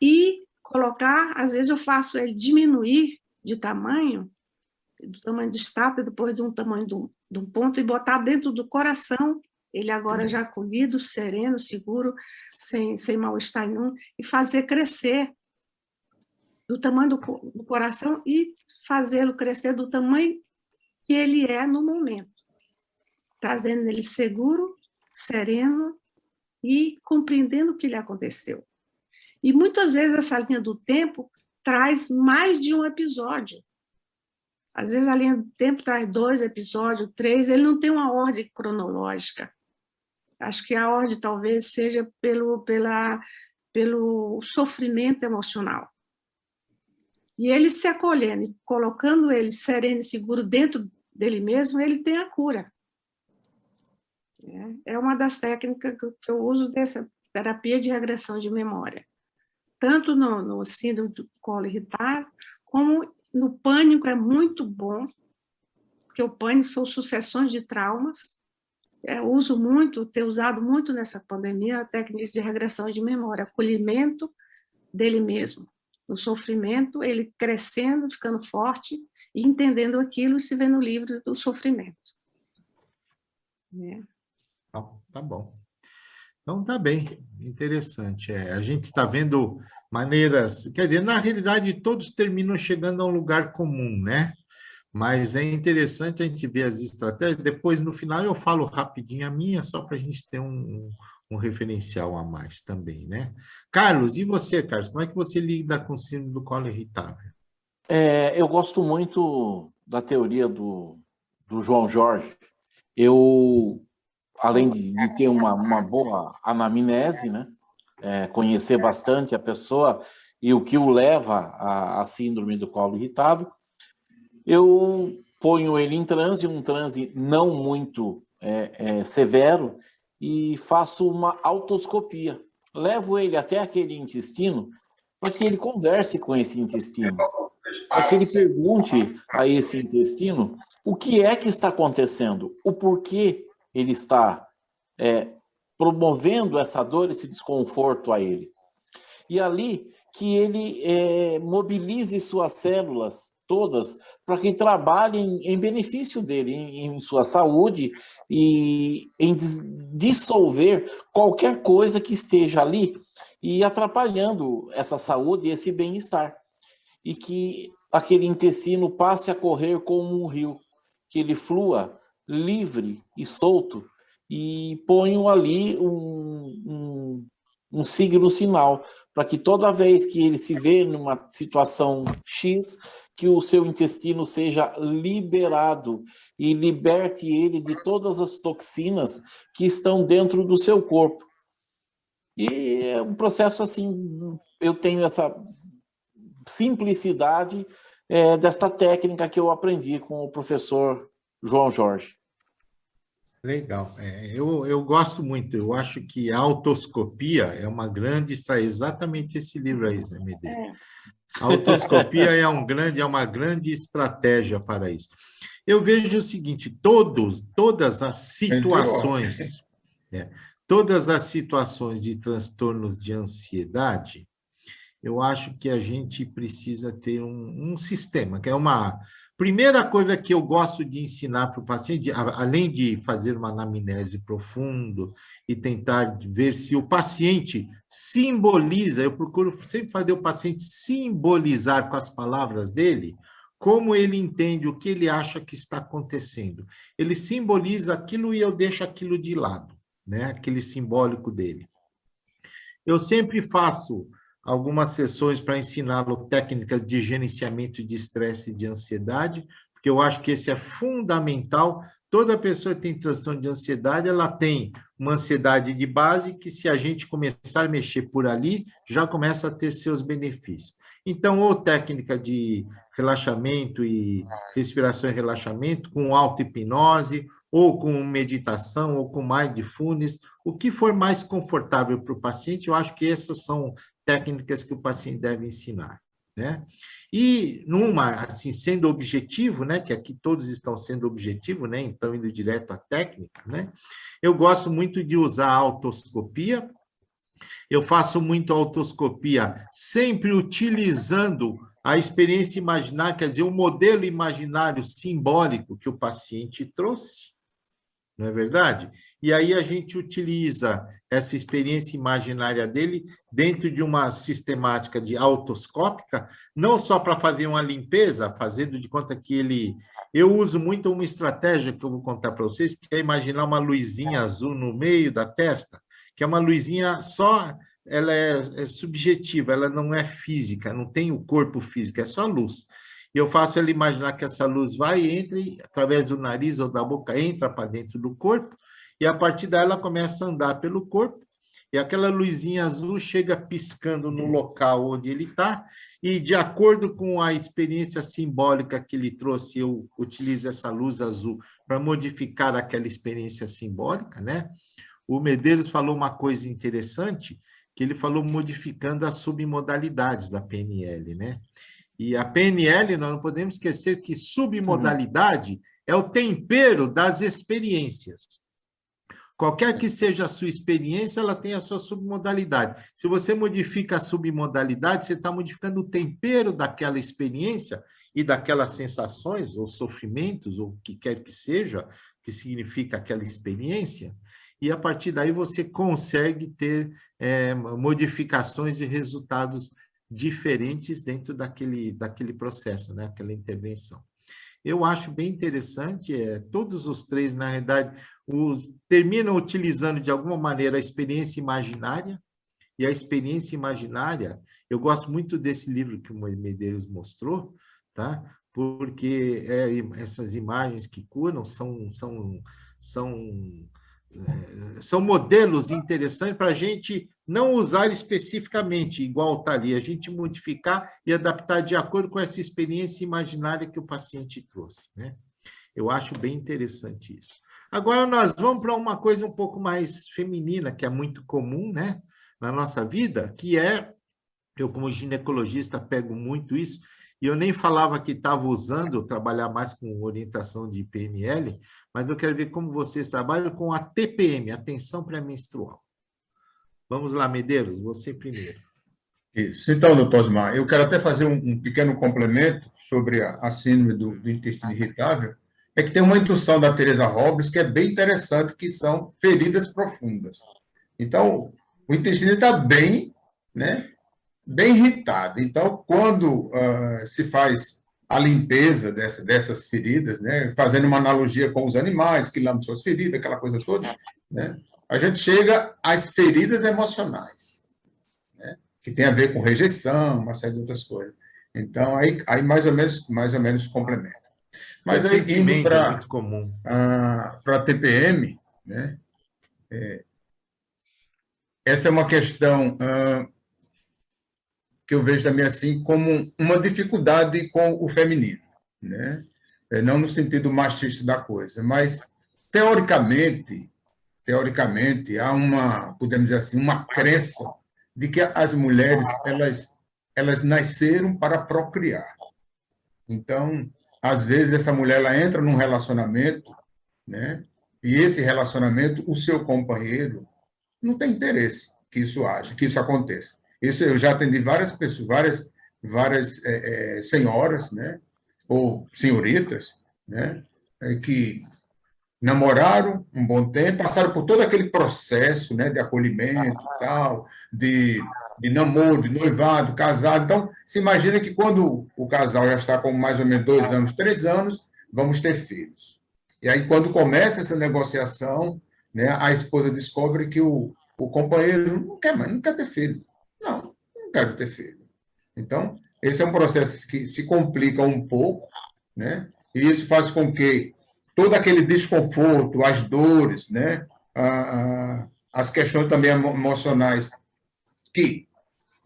e colocar, às vezes eu faço ele diminuir de tamanho, do tamanho do estátua, depois de um tamanho de um ponto, e botar dentro do coração, ele agora já acolhido, sereno, seguro, sem mal-estar nenhum, e fazer crescer do tamanho do coração e fazê-lo crescer do tamanho que ele é no momento, trazendo ele seguro, sereno e compreendendo o que lhe aconteceu. E muitas vezes essa linha do tempo traz mais de um episódio. Às vezes a linha do tempo traz 2 episódios, 3, ele não tem uma ordem cronológica. Acho que a ordem talvez seja pelo sofrimento emocional. E ele se acolhendo, colocando ele sereno e seguro dentro dele mesmo, ele tem a cura. É uma das técnicas que eu uso dessa terapia de regressão de memória. Tanto no síndrome do colo irritável, como no pânico é muito bom, porque o pânico são sucessões de traumas. Eu uso muito, tenho usado muito nessa pandemia a técnica de regressão de memória, acolhimento dele mesmo. No sofrimento, ele crescendo, ficando forte e entendendo aquilo e se vendo livre do sofrimento. Tá bom. Então, tá bem, interessante. A gente está vendo maneiras... Quer dizer, na realidade, todos terminam chegando a um lugar comum, né? Mas é interessante a gente ver as estratégias. Depois, no final, eu falo rapidinho a minha, só para a gente ter um referencial a mais também, né? Carlos, e você, Carlos? Como é que você lida com o síndrome do colo irritável? Eu gosto muito da teoria do do João Jorge, eu, além de ter uma boa anamnese, né? Conhecer bastante a pessoa e o que o leva à síndrome do colo irritado, eu ponho ele em transe, um transe não muito severo, e faço uma autoscopia. Levo ele até aquele intestino para que ele converse com esse intestino, para que ele pergunte a esse intestino o que é que está acontecendo, o porquê ele está promovendo essa dor, esse desconforto a ele. E ali que ele mobilize suas células todas para que trabalhem em benefício dele, em sua saúde e em dissolver qualquer coisa que esteja ali e atrapalhando essa saúde e esse bem-estar. E que aquele intestino passe a correr como um rio, que ele flua livre e solto, e ponham ali um signo sinal, para que toda vez que ele se vê numa situação X, que o seu intestino seja liberado e liberte ele de todas as toxinas que estão dentro do seu corpo. E é um processo assim, eu tenho essa simplicidade desta técnica que eu aprendi com o professor João Jorge. Legal. Eu gosto muito. Eu acho que a autoscopia é uma grande... Exatamente esse livro aí, Zé Medeiros. A autoscopia é uma grande estratégia para isso. Eu vejo o seguinte, todas as situações de transtornos de ansiedade, eu acho que a gente precisa ter um sistema, que é uma... Primeira coisa que eu gosto de ensinar para o paciente, além de fazer uma anamnese profundo e tentar ver se o paciente simboliza, eu procuro sempre fazer o paciente simbolizar com as palavras dele como ele entende, o que ele acha que está acontecendo. Ele simboliza aquilo e eu deixo aquilo de lado, né? Aquele simbólico dele. Eu sempre faço algumas sessões para ensiná-lo técnicas de gerenciamento de estresse e de ansiedade, porque eu acho que esse é fundamental. Toda pessoa que tem transtorno de ansiedade, ela tem uma ansiedade de base que, se a gente começar a mexer por ali, já começa a ter seus benefícios. Então, ou técnica de relaxamento e respiração e relaxamento, com auto-hipnose, ou com meditação, ou com mindfulness, o que for mais confortável para o paciente, eu acho que essas são técnicas que o paciente deve ensinar, né? E assim, sendo objetivo, né, que aqui todos estão sendo objetivo, né, então indo direto à técnica, né? Eu gosto muito de usar a autoscopia. Eu faço muito autoscopia sempre utilizando a experiência imaginária, quer dizer, o modelo imaginário simbólico que o paciente trouxe, não é verdade? E aí a gente utiliza essa experiência imaginária dele dentro de uma sistemática de autoscópica, não só para fazer uma limpeza, fazendo de conta que ele... Eu uso muito uma estratégia que eu vou contar para vocês, que é imaginar uma luzinha azul no meio da testa, que é uma luzinha só... Ela é subjetiva, ela não é física, não tem o corpo físico, é só luz. E eu faço ele imaginar que essa luz vai e entra, através do nariz ou da boca, entra para dentro do corpo, e a partir daí ela começa a andar pelo corpo, e aquela luzinha azul chega piscando no local onde ele está, e de acordo com a experiência simbólica que ele trouxe, eu utilizo essa luz azul para modificar aquela experiência simbólica, né? O Medeiros falou uma coisa interessante, que ele falou modificando as submodalidades da PNL, né? E a PNL, nós não podemos esquecer que submodalidade é o tempero das experiências. Qualquer que seja a sua experiência, ela tem a sua submodalidade. Se você modifica a submodalidade, você está modificando o tempero daquela experiência e daquelas sensações, ou sofrimentos, ou o que quer que seja, que significa aquela experiência, e a partir daí você consegue ter modificações e resultados diferentes dentro daquele processo, né? Aquela intervenção. Eu acho bem interessante, todos os três, na realidade, terminam utilizando de alguma maneira a experiência imaginária, e a experiência imaginária, eu gosto muito desse livro que o Medeiros mostrou, tá? porque essas imagens que curam são modelos interessantes para a gente não usar especificamente, igual está ali, a gente modificar e adaptar de acordo com essa experiência imaginária que o paciente trouxe, né? Eu acho bem interessante isso. Agora nós vamos para uma coisa um pouco mais feminina, que é muito comum, né, na nossa vida, que é, eu como ginecologista pego muito isso, e eu nem falava que estava usando, trabalhar mais com orientação de PNL, mas eu quero ver como vocês trabalham com a TPM, atenção pré-menstrual. Vamos lá, Medeiros, você primeiro. Isso. Então, doutor Osmar, eu quero até fazer um pequeno complemento sobre a síndrome do intestino irritável, é que tem uma intuição da Teresa Robles que é bem interessante, que são feridas profundas. Então, o intestino está bem, né, bem irritado. Então, quando se faz a limpeza dessas feridas, né, fazendo uma analogia com os animais que lambem suas feridas, aquela coisa toda, né, a gente chega às feridas emocionais, né, que tem a ver com rejeição, uma série de outras coisas. Então, aí mais ou menos complementa. Mas aí, indo para muito comum. Para a TPM, né, essa é uma questão que eu vejo também assim como uma dificuldade com o feminino, né? Não no sentido machista da coisa, mas teoricamente há uma, podemos dizer assim, uma crença de que as mulheres elas nasceram para procriar. Então, às vezes essa mulher ela entra num relacionamento, né? E esse relacionamento, o seu companheiro não tem interesse que isso aconteça. Isso eu já atendi várias pessoas, várias senhoras, né, ou senhoritas, né, que namoraram um bom tempo, passaram por todo aquele processo, né, de acolhimento, tal, de namoro, de noivado, casado. Então, se imagina que quando o casal já está com mais ou menos 2 anos, 3 anos, vamos ter filhos. E aí, quando começa essa negociação, né, a esposa descobre que o companheiro não quer ter filho. Não quero ter filho. Então, esse é um processo que se complica um pouco, né? E isso faz com que todo aquele desconforto, as dores, né? As questões também emocionais que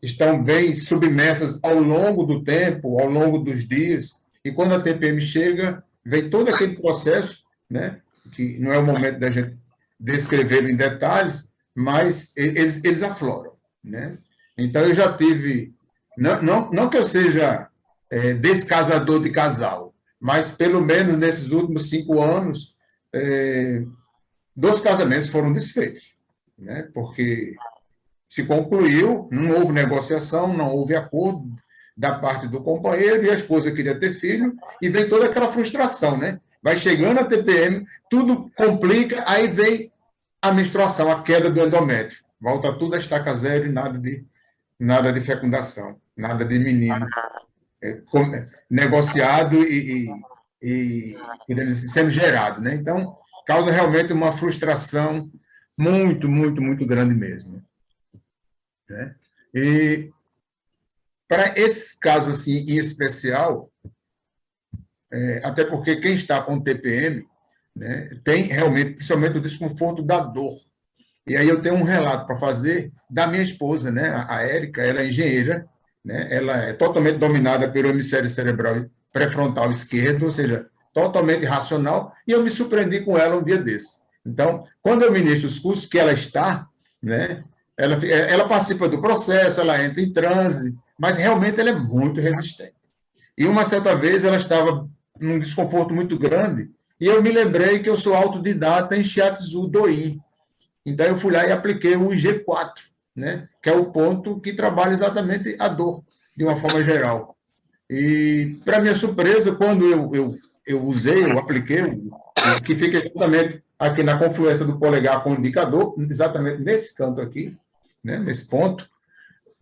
estão bem submersas ao longo do tempo, ao longo dos dias, e quando a TPM chega, vem todo aquele processo, né? Que não é o momento da gente descrever em detalhes, mas eles afloram, né? Então, eu já tive, não que eu seja descasador de casal, mas, pelo menos, nesses últimos 5 anos, 2 casamentos foram desfeitos, né? Porque se concluiu, não houve negociação, não houve acordo da parte do companheiro, e a esposa queria ter filho, e vem toda aquela frustração, né? Vai chegando a TPM, tudo complica, aí vem a menstruação, a queda do endométrio. Volta tudo a estaca zero e nada de fecundação, nada de menino negociado e sendo gerado, né? Então, causa realmente uma frustração muito, muito, muito grande mesmo, né? E para esses casos assim em especial, até porque quem está com TPM, né, tem realmente, principalmente o desconforto da dor. E aí eu tenho um relato para fazer da minha esposa, né? A Érica, ela é engenheira, né? Ela é totalmente dominada pelo hemisfério cerebral pré-frontal esquerdo, ou seja, totalmente racional, e eu me surpreendi com ela um dia desse. Então, quando eu ministro os cursos que ela está, né? Ela participa do processo, ela entra em transe, mas realmente ela é muito resistente. E uma certa vez ela estava num desconforto muito grande, e eu me lembrei que eu sou autodidata em Shiatsu Doin. Então, eu fui lá e apliquei o IG4, né? Que é o ponto que trabalha exatamente a dor, de uma forma geral. E, para minha surpresa, quando eu apliquei, que fica exatamente aqui na confluência do polegar com o indicador, exatamente nesse canto aqui, né? Nesse ponto,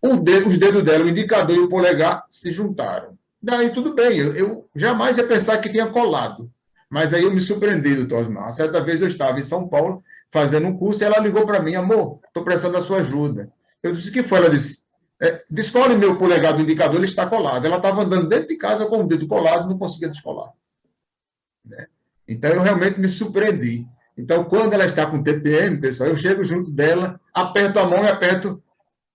os dedos dela, o indicador e o polegar, se juntaram. Daí, tudo bem, eu jamais ia pensar que tinha colado. Mas aí eu me surpreendi, doutor Osmar. Certa vez eu estava em São Paulo, fazendo um curso, e ela ligou para mim: amor, estou precisando da sua ajuda. Eu disse: o que foi? Ela disse: descole meu polegar do indicador, ele está colado. Ela estava andando dentro de casa com o dedo colado, não conseguia descolar. Né? Então, eu realmente me surpreendi. Então, quando ela está com TPM, pessoal, eu chego junto dela, aperto a mão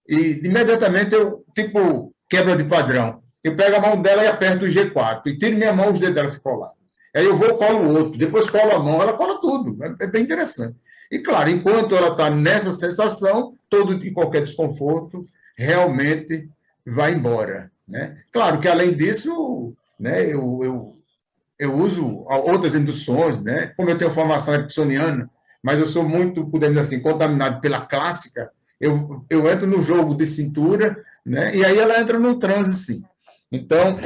e imediatamente eu, tipo, quebra de padrão. Eu pego a mão dela e aperto o G4, e tiro minha mão, os dedos dela ficam colados. Aí eu vou, colo o outro, depois colo a mão, ela cola tudo. É bem interessante. E, claro, enquanto ela está nessa sensação, todo e qualquer desconforto realmente vai embora. Né? Claro que, além disso, né, eu uso outras induções, né? Como eu tenho formação ericksoniana, mas eu sou muito, podemos dizer assim, contaminado pela clássica, eu entro no jogo de cintura, né? E aí ela entra no transe, sim. Então,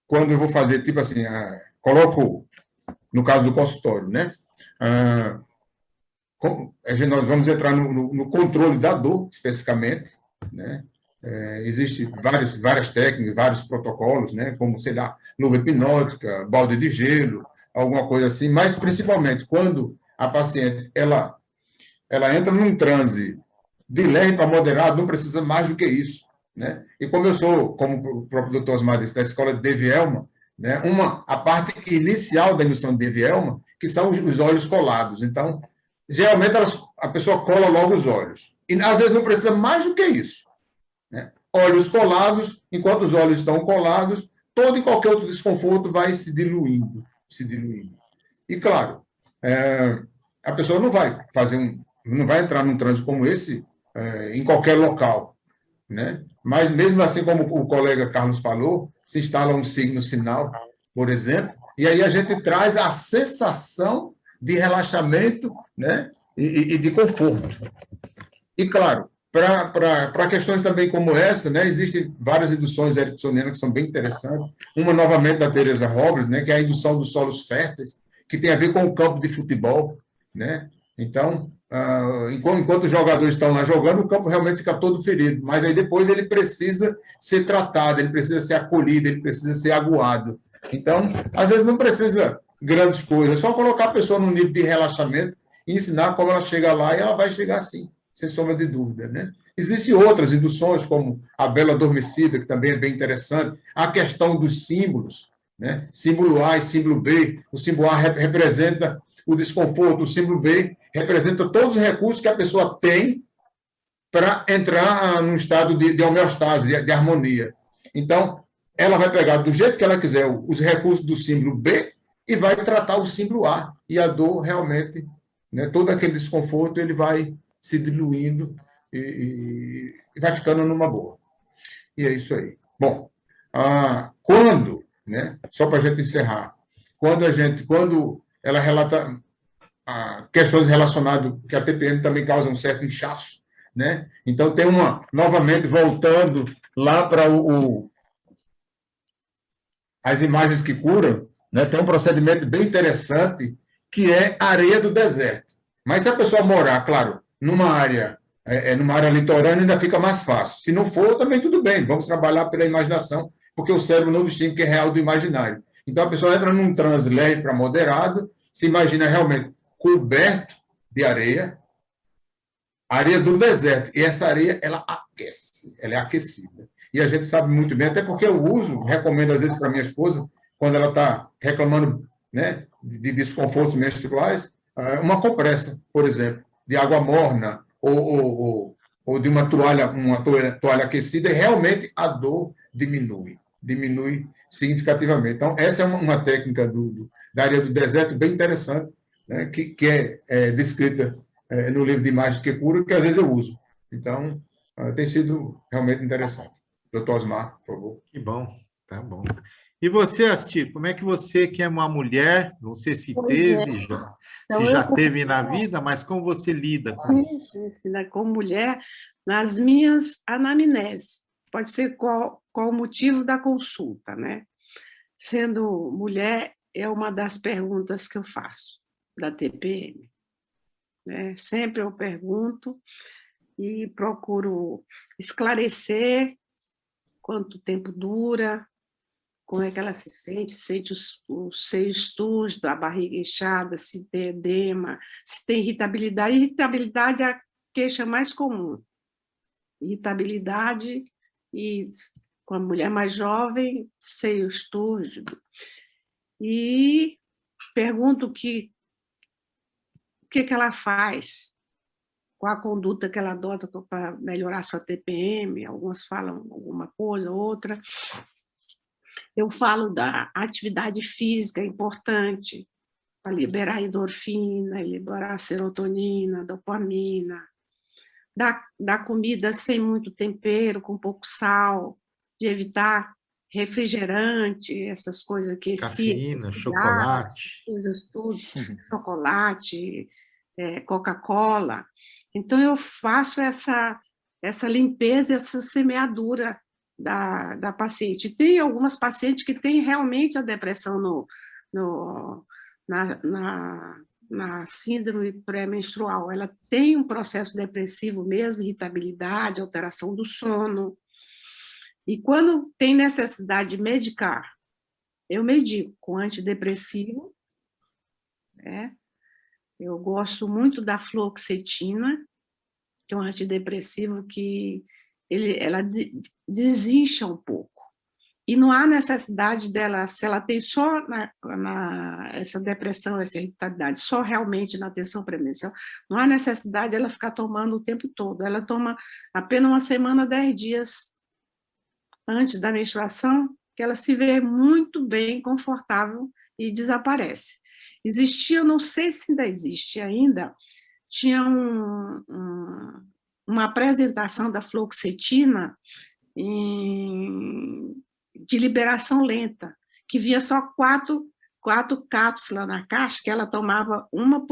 quando eu vou fazer, tipo assim, coloco, no caso do consultório, né? Nós vamos entrar no controle da dor, especificamente, né? Existem várias técnicas, vários protocolos, né? Como, sei lá, luva hipnótica, balde de gelo, alguma coisa assim, mas principalmente quando a paciente ela entra num transe de leve para moderado, não precisa mais do que isso. Né? E como eu sou, como o próprio doutor Osmar disse, da escola de Devielma, né? A parte inicial da indução de Devielma, que são os olhos colados. Então, geralmente a pessoa cola logo os olhos. E às vezes não precisa mais do que isso. Né? Olhos colados, enquanto os olhos estão colados, todo e qualquer outro desconforto vai se diluindo. E, claro, a pessoa não vai não vai entrar num trânsito como esse em qualquer local. Né? Mas, mesmo assim, como o colega Carlos falou, se instala um signo sinal, por exemplo, e aí a gente traz a sensação de relaxamento, né? e de conforto. E, claro, para questões também como essa, né, existem várias induções ericksonianas que são bem interessantes. Uma, novamente, da Teresa Robles, né, que é a indução dos solos férteis, que tem a ver com o campo de futebol. Né? Então, enquanto os jogadores estão lá jogando, o campo realmente fica todo ferido, mas aí depois ele precisa ser tratado, ele precisa ser acolhido, ele precisa ser aguado. Então, às vezes não precisa grandes coisas, é só colocar a pessoa num nível de relaxamento e ensinar como ela chega lá, e ela vai chegar assim, sem sombra de dúvida. Né? Existem outras induções, como a Bela Adormecida, que também é bem interessante, a questão dos símbolos, né? Símbolo A e símbolo B. O símbolo A representa o desconforto, o símbolo B representa todos os recursos que a pessoa tem para entrar num estado de homeostase, de harmonia. Então, ela vai pegar do jeito que ela quiser os recursos do símbolo B e vai tratar o símbolo A. E a dor realmente, né, todo aquele desconforto, ele vai se diluindo e vai ficando numa boa. E é isso aí. Bom, quando, né, só para a gente encerrar, quando ela relata questões relacionadas, que a TPM também causa um certo inchaço, né? Então, tem novamente, voltando lá para as imagens que curam, né? Tem um procedimento bem interessante, que é areia do deserto. Mas se a pessoa morar, claro, numa área litorânea, ainda fica mais fácil. Se não for, também tudo bem, vamos trabalhar pela imaginação, porque o cérebro não distingue o que é real do imaginário. Então, a pessoa entra num transe leve para moderado, se imagina realmente coberto de areia do deserto. E essa areia, ela aquece, ela é aquecida. E a gente sabe muito bem, até porque eu recomendo às vezes para minha esposa, quando ela está reclamando, né, de desconfortos menstruais, uma compressa, por exemplo, de água morna ou de uma toalha aquecida, e realmente a dor diminui significativamente. Então, essa é uma técnica da areia do deserto bem interessante, né, que é descrita no livro de imagens que cura, que às vezes eu uso. Então, tem sido realmente interessante. Doutor Osmar, por favor. Que bom, tá bom. E você, Asti, como é que você, que é uma mulher, não sei se teve, se já teve na vida, mas como você lida com isso? Sim, né? Como mulher, nas minhas anamneses, pode ser qual o motivo da consulta, né? Sendo mulher, é uma das perguntas que eu faço da TPM. Né? Sempre eu pergunto e procuro esclarecer quanto tempo dura, como é que ela se sente os seios túrgidos, a barriga inchada, se tem edema, se tem irritabilidade. Irritabilidade queixa mais comum. Irritabilidade e, com a mulher mais jovem, seios túrgidos. E pergunto o que ela faz, qual a conduta que ela adota para melhorar sua TPM, algumas falam alguma coisa, outra. Eu falo da atividade física importante, para liberar endorfina, liberar serotonina, dopamina, da comida sem muito tempero, com pouco sal, de evitar refrigerante, essas coisas que cafeína, chocolate, coisas tudo, chocolate, Coca-Cola. Então eu faço essa limpeza, essa semeadura da paciente. Tem algumas pacientes que têm realmente a depressão na síndrome pré-menstrual. Ela tem um processo depressivo mesmo, irritabilidade, alteração do sono. E quando tem necessidade de medicar, eu medico com antidepressivo, né? Eu gosto muito da fluoxetina, que é um antidepressivo que ela desincha um pouco. E não há necessidade dela, se ela tem só essa depressão, essa irritabilidade, só realmente na atenção pré-menstrual, não há necessidade dela ficar tomando o tempo todo. Ela toma apenas uma semana, 10 dias antes da menstruação, que ela se vê muito bem, confortável e desaparece. Existia, eu não sei se ainda existe ainda, tinha uma apresentação da fluoxetina de liberação lenta, que via só quatro cápsulas na caixa, que ela tomava uma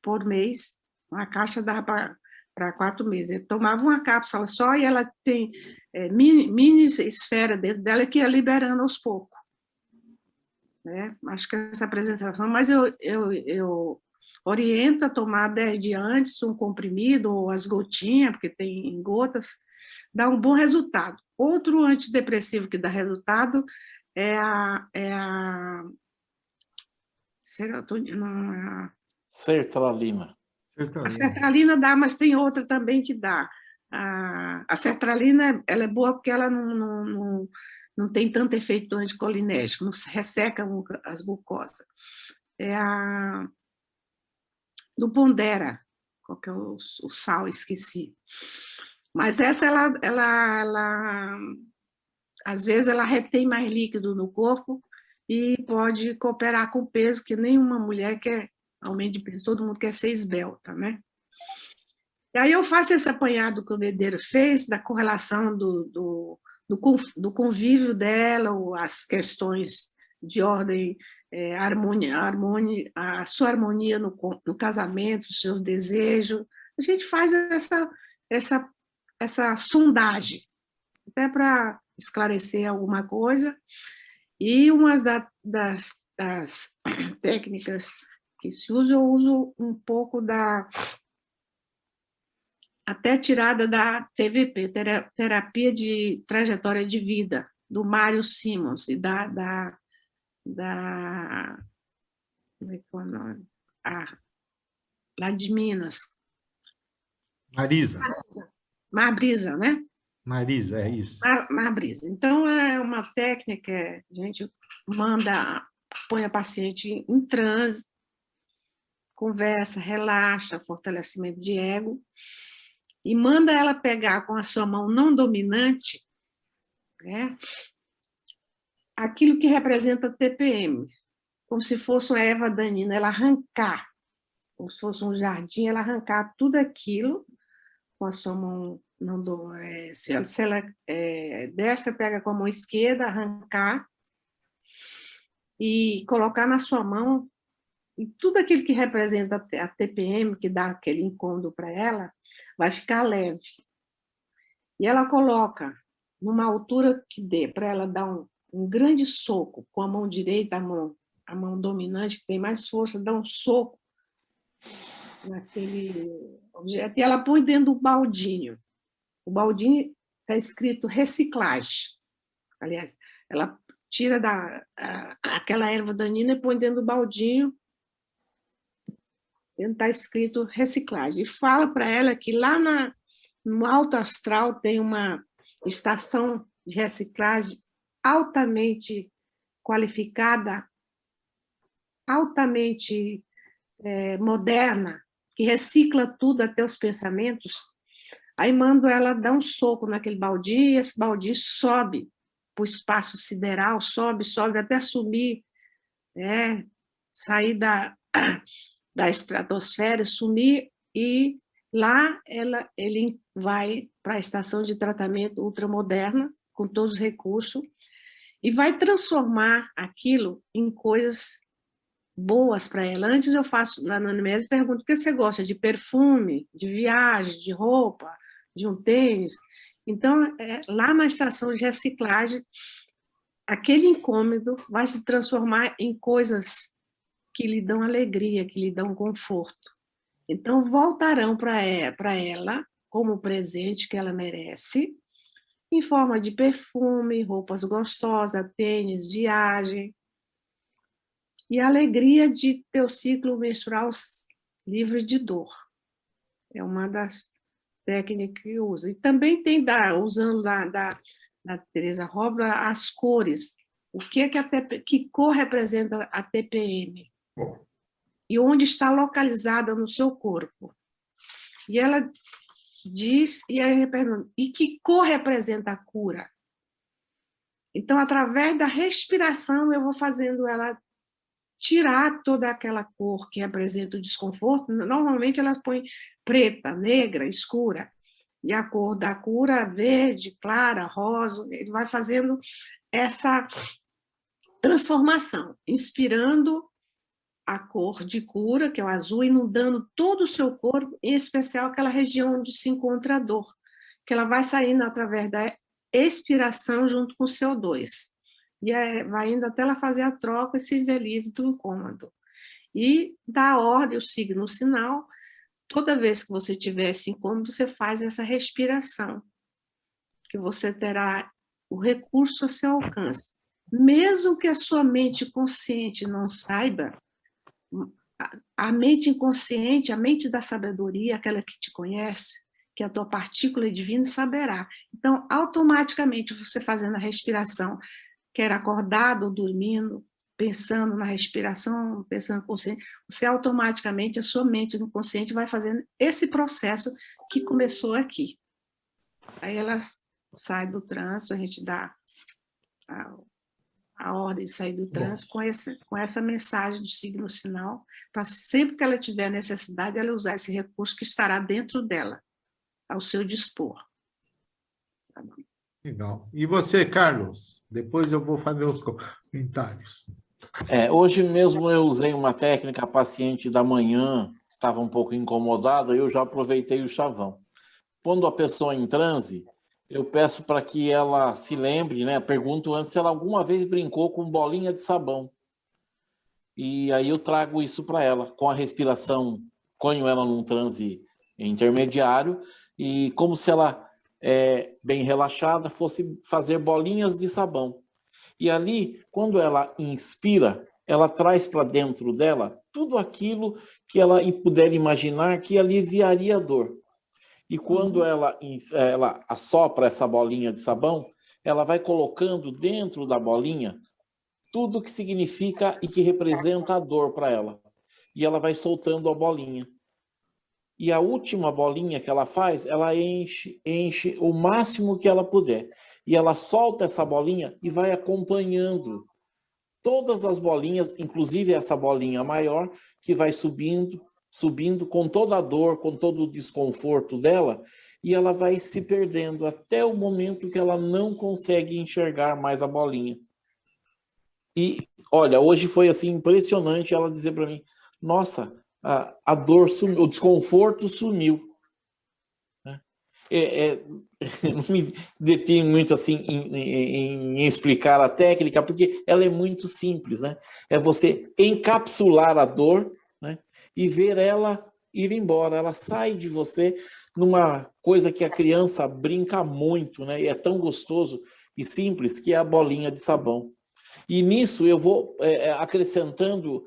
por mês, uma caixa dava para 4 meses. Eu tomava uma cápsula só e ela tem mini esfera dentro dela que ia liberando aos poucos. Né? Acho que essa apresentação, mas eu oriento a tomar 10 dias antes um comprimido ou as gotinhas, porque tem em gotas, dá um bom resultado. Outro antidepressivo que dá resultado é a serotonina. Sertralina. A sertralina dá, mas tem outra também que dá. A sertralina ela é boa porque ela não tem tanto efeito anticolinérgico, não resseca as mucosas. É a do Pondera, qual que é o sal, esqueci. Mas essa, ela às vezes, ela retém mais líquido no corpo e pode cooperar com o peso, que nenhuma mulher quer aumento de peso, todo mundo quer ser esbelta, né? E aí eu faço esse apanhado que o Medeiros fez, da correlação do convívio dela, ou as questões de ordem, a sua harmonia no casamento, o seu desejo. A gente faz essa sondagem, até para esclarecer alguma coisa. E uma das técnicas que se usa, eu uso um pouco até tirada da TVP, Terapia de Trajetória de Vida, do Mário Simons, e como é que é o nome? Lá de Minas. Marbrisa, né? Marisa, é isso. Marbrisa. Então, é uma técnica, a gente põe a paciente em transe, conversa, relaxa, fortalecimento de ego, e manda ela pegar com a sua mão não dominante, né, aquilo que representa TPM, como se fosse uma erva daninha, ela arrancar, como se fosse um jardim, ela arrancar tudo aquilo com a sua mão, se ela destra, pega com a mão esquerda, arrancar e colocar na sua mão, e tudo aquilo que representa a TPM, que dá aquele incômodo para ela, vai ficar leve. E ela coloca numa altura que dê para ela dar um grande soco com a mão direita, a mão dominante, que tem mais força, dá um soco naquele objeto, e ela põe dentro do baldinho. O baldinho está escrito reciclagem. Aliás, ela tira aquela erva danina e põe dentro do baldinho está escrito reciclagem. E fala para ela que lá no alto astral tem uma estação de reciclagem altamente qualificada, altamente moderna, que recicla tudo, até os pensamentos. Aí mando ela dar um soco naquele baldio, e esse baldio sobe para o espaço sideral, sobe até sumir, sair da estratosfera, sumir, e lá ele vai para a estação de tratamento ultramoderna, com todos os recursos, e vai transformar aquilo em coisas boas para ela. Antes eu faço, na anamnese, pergunto: o que você gosta? De perfume, de viagem, de roupa, de um tênis? Então, lá na estação de reciclagem, aquele incômodo vai se transformar em coisas que lhe dão alegria, que lhe dão conforto. Então, voltarão para ela como presente que ela merece, em forma de perfume, roupas gostosas, tênis, viagem, e a alegria de ter o ciclo menstrual livre de dor. É uma das técnicas que usa. E também tem, usando da Teresa Robler, as cores. O que cor representa a TPM? E onde está localizada no seu corpo? E ela diz, e aí eu pergunto: e que cor representa a cura? Então, através da respiração, eu vou fazendo ela tirar toda aquela cor que representa o desconforto. Normalmente elas põem preta, negra, escura, e a cor da cura, verde, clara, rosa. Ele vai fazendo essa transformação, inspirando a cor de cura, que é o azul, inundando todo o seu corpo, em especial aquela região onde se encontra a dor, que ela vai saindo através da expiração junto com o CO2. E vai indo até ela fazer a troca e se ver livre do incômodo. E dá a ordem, o signo, o sinal. Toda vez que você tiver esse incômodo, você faz essa respiração, que você terá o recurso a seu alcance. Mesmo que a sua mente consciente não saiba, a mente inconsciente, a mente da sabedoria, aquela que te conhece, que é a tua partícula divina, saberá. Então, automaticamente, você fazendo a respiração, quer acordado ou dormindo, pensando na respiração, pensando consciente, você automaticamente, a sua mente inconsciente vai fazendo esse processo que começou aqui. Aí ela sai do trânsito, a gente dá a ordem de sair do trânsito com essa mensagem do signo sinal, para sempre que ela tiver necessidade, ela usar esse recurso que estará dentro dela, ao seu dispor. Tá bom? Legal. E você, Carlos? Depois eu vou fazer os comentários. Hoje mesmo eu usei uma técnica, a paciente da manhã estava um pouco incomodada, eu já aproveitei o chavão. Quando a pessoa em transe, eu peço para que ela se lembre, né? Pergunto antes se ela alguma vez brincou com bolinha de sabão. E aí eu trago isso para ela, com a respiração, ponho ela num transe intermediário, e como se ela, bem relaxada, fosse fazer bolinhas de sabão. E ali, quando ela inspira, ela traz para dentro dela tudo aquilo que ela puder imaginar que aliviaria a dor. E quando ela assopra essa bolinha de sabão, ela vai colocando dentro da bolinha tudo que significa e que representa a dor para ela. E ela vai soltando a bolinha. E a última bolinha que ela faz, ela enche o máximo que ela puder. E ela solta essa bolinha e vai acompanhando todas as bolinhas, inclusive essa bolinha maior, que vai subindo com toda a dor, com todo o desconforto dela, e ela vai se perdendo até o momento que ela não consegue enxergar mais a bolinha. E, olha, hoje foi assim impressionante ela dizer para mim: nossa, a dor sumiu, o desconforto sumiu. Não me detenho muito assim em explicar a técnica, porque ela é muito simples, né? É você encapsular a dor, né, e ver ela ir embora. Ela sai de você numa coisa que a criança brinca muito, né? E é tão gostoso e simples, que é a bolinha de sabão. E nisso eu vou acrescentando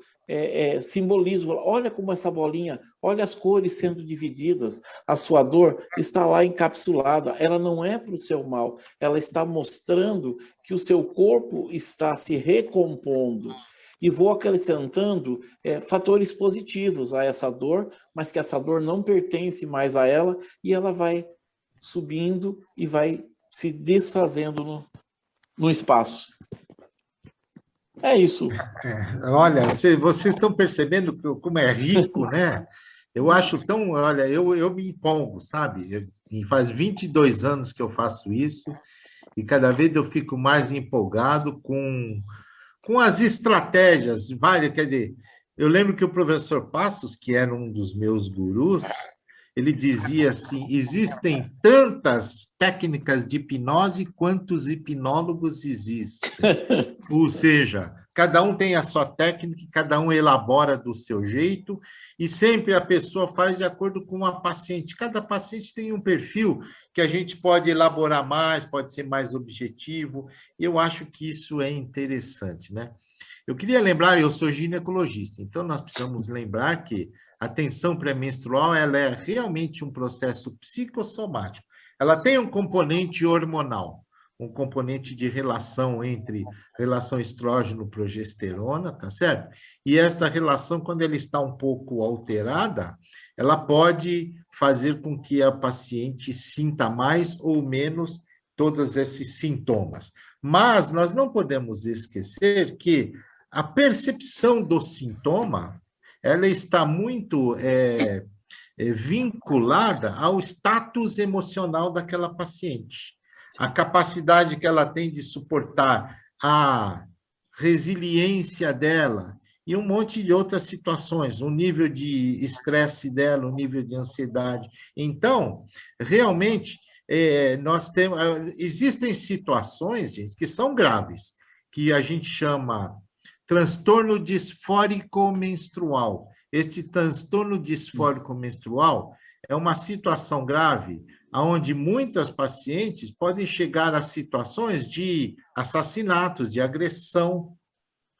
simbolismo. Olha como essa bolinha, olha as cores sendo divididas. A sua dor está lá encapsulada. Ela não é para o seu mal. Ela está mostrando que o seu corpo está se recompondo. E vou acrescentando fatores positivos a essa dor, mas que essa dor não pertence mais a ela, e ela vai subindo e vai se desfazendo no espaço. É isso. Olha, vocês estão percebendo como é rico, né? Eu acho tão... Olha, eu me empolgo, sabe? E faz 22 anos que eu faço isso, e cada vez eu fico mais empolgado com as estratégias, várias, quer dizer, eu lembro que o professor Passos, que era um dos meus gurus, ele dizia assim, existem tantas técnicas de hipnose quantos hipnólogos existem. Ou seja, cada um tem a sua técnica, cada um elabora do seu jeito, e sempre a pessoa faz de acordo com a paciente. Cada paciente tem um perfil que a gente pode elaborar mais, pode ser mais objetivo. Eu acho que isso é interessante, né? Eu queria lembrar, eu sou ginecologista, então nós precisamos lembrar que a tensão pré-menstrual ela é realmente um processo psicossomático. Ela tem um componente hormonal, um componente de relação entre relação estrógeno-progesterona, tá certo? E esta relação, quando ela está um pouco alterada, ela pode fazer com que a paciente sinta mais ou menos todos esses sintomas. Mas nós não podemos esquecer que a percepção do sintoma, ela está muito vinculada ao status emocional daquela paciente. A capacidade que ela tem de suportar a resiliência dela e um monte de outras situações, o nível de estresse dela, o nível de ansiedade. Então, realmente, existem situações, gente, que são graves, que a gente chama transtorno disfórico menstrual. Este transtorno disfórico menstrual é uma situação grave onde muitas pacientes podem chegar a situações de assassinatos, de agressão,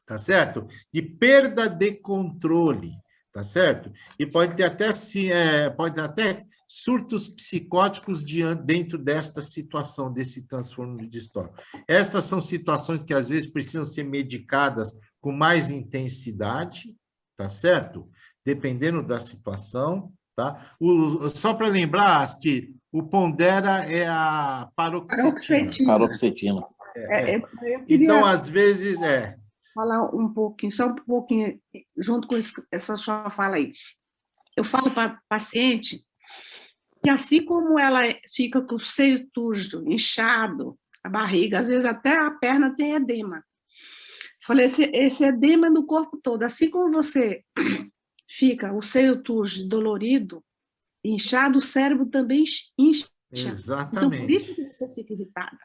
tá certo? De perda de controle, tá certo? E pode ter até, surtos psicóticos dentro desta situação, desse transtorno distórico. Estas são situações que, às vezes, precisam ser medicadas com mais intensidade, tá certo? Dependendo da situação, tá? Só para lembrar, Asti, o Pondera é a paroxetina. Paroxetina. Então, às vezes, falar um pouquinho, só um pouquinho, junto com essa sua fala aí. Eu falo para a paciente que, assim como ela fica com o seio turvo, inchado, a barriga, às vezes até a perna tem edema. Falei, esse edema no corpo todo, assim como você fica o seio turvo, dolorido, inchado, o cérebro também incha. Exatamente. Então, por isso que você fica irritada.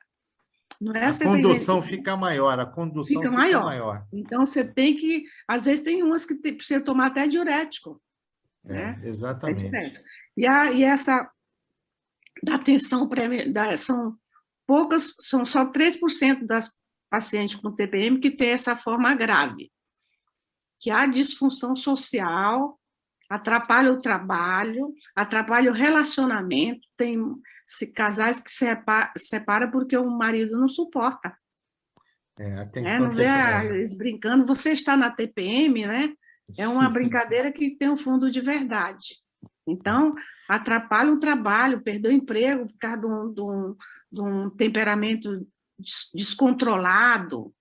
Não é a condução fica maior, a condução fica maior. Então, você tem que... Às vezes, tem umas que precisa tomar até diurético. Né? Exatamente. E essa da tensão são poucas, são só 3% das pacientes com TPM que tem essa forma grave, que há disfunção social, atrapalha o trabalho, atrapalha o relacionamento, tem casais que separam porque o marido não suporta. Não vê eles brincando, você está na TPM, né? É uma brincadeira que tem um fundo de verdade. Então, atrapalha o trabalho, perdeu o emprego por causa de um temperamento descontrolado,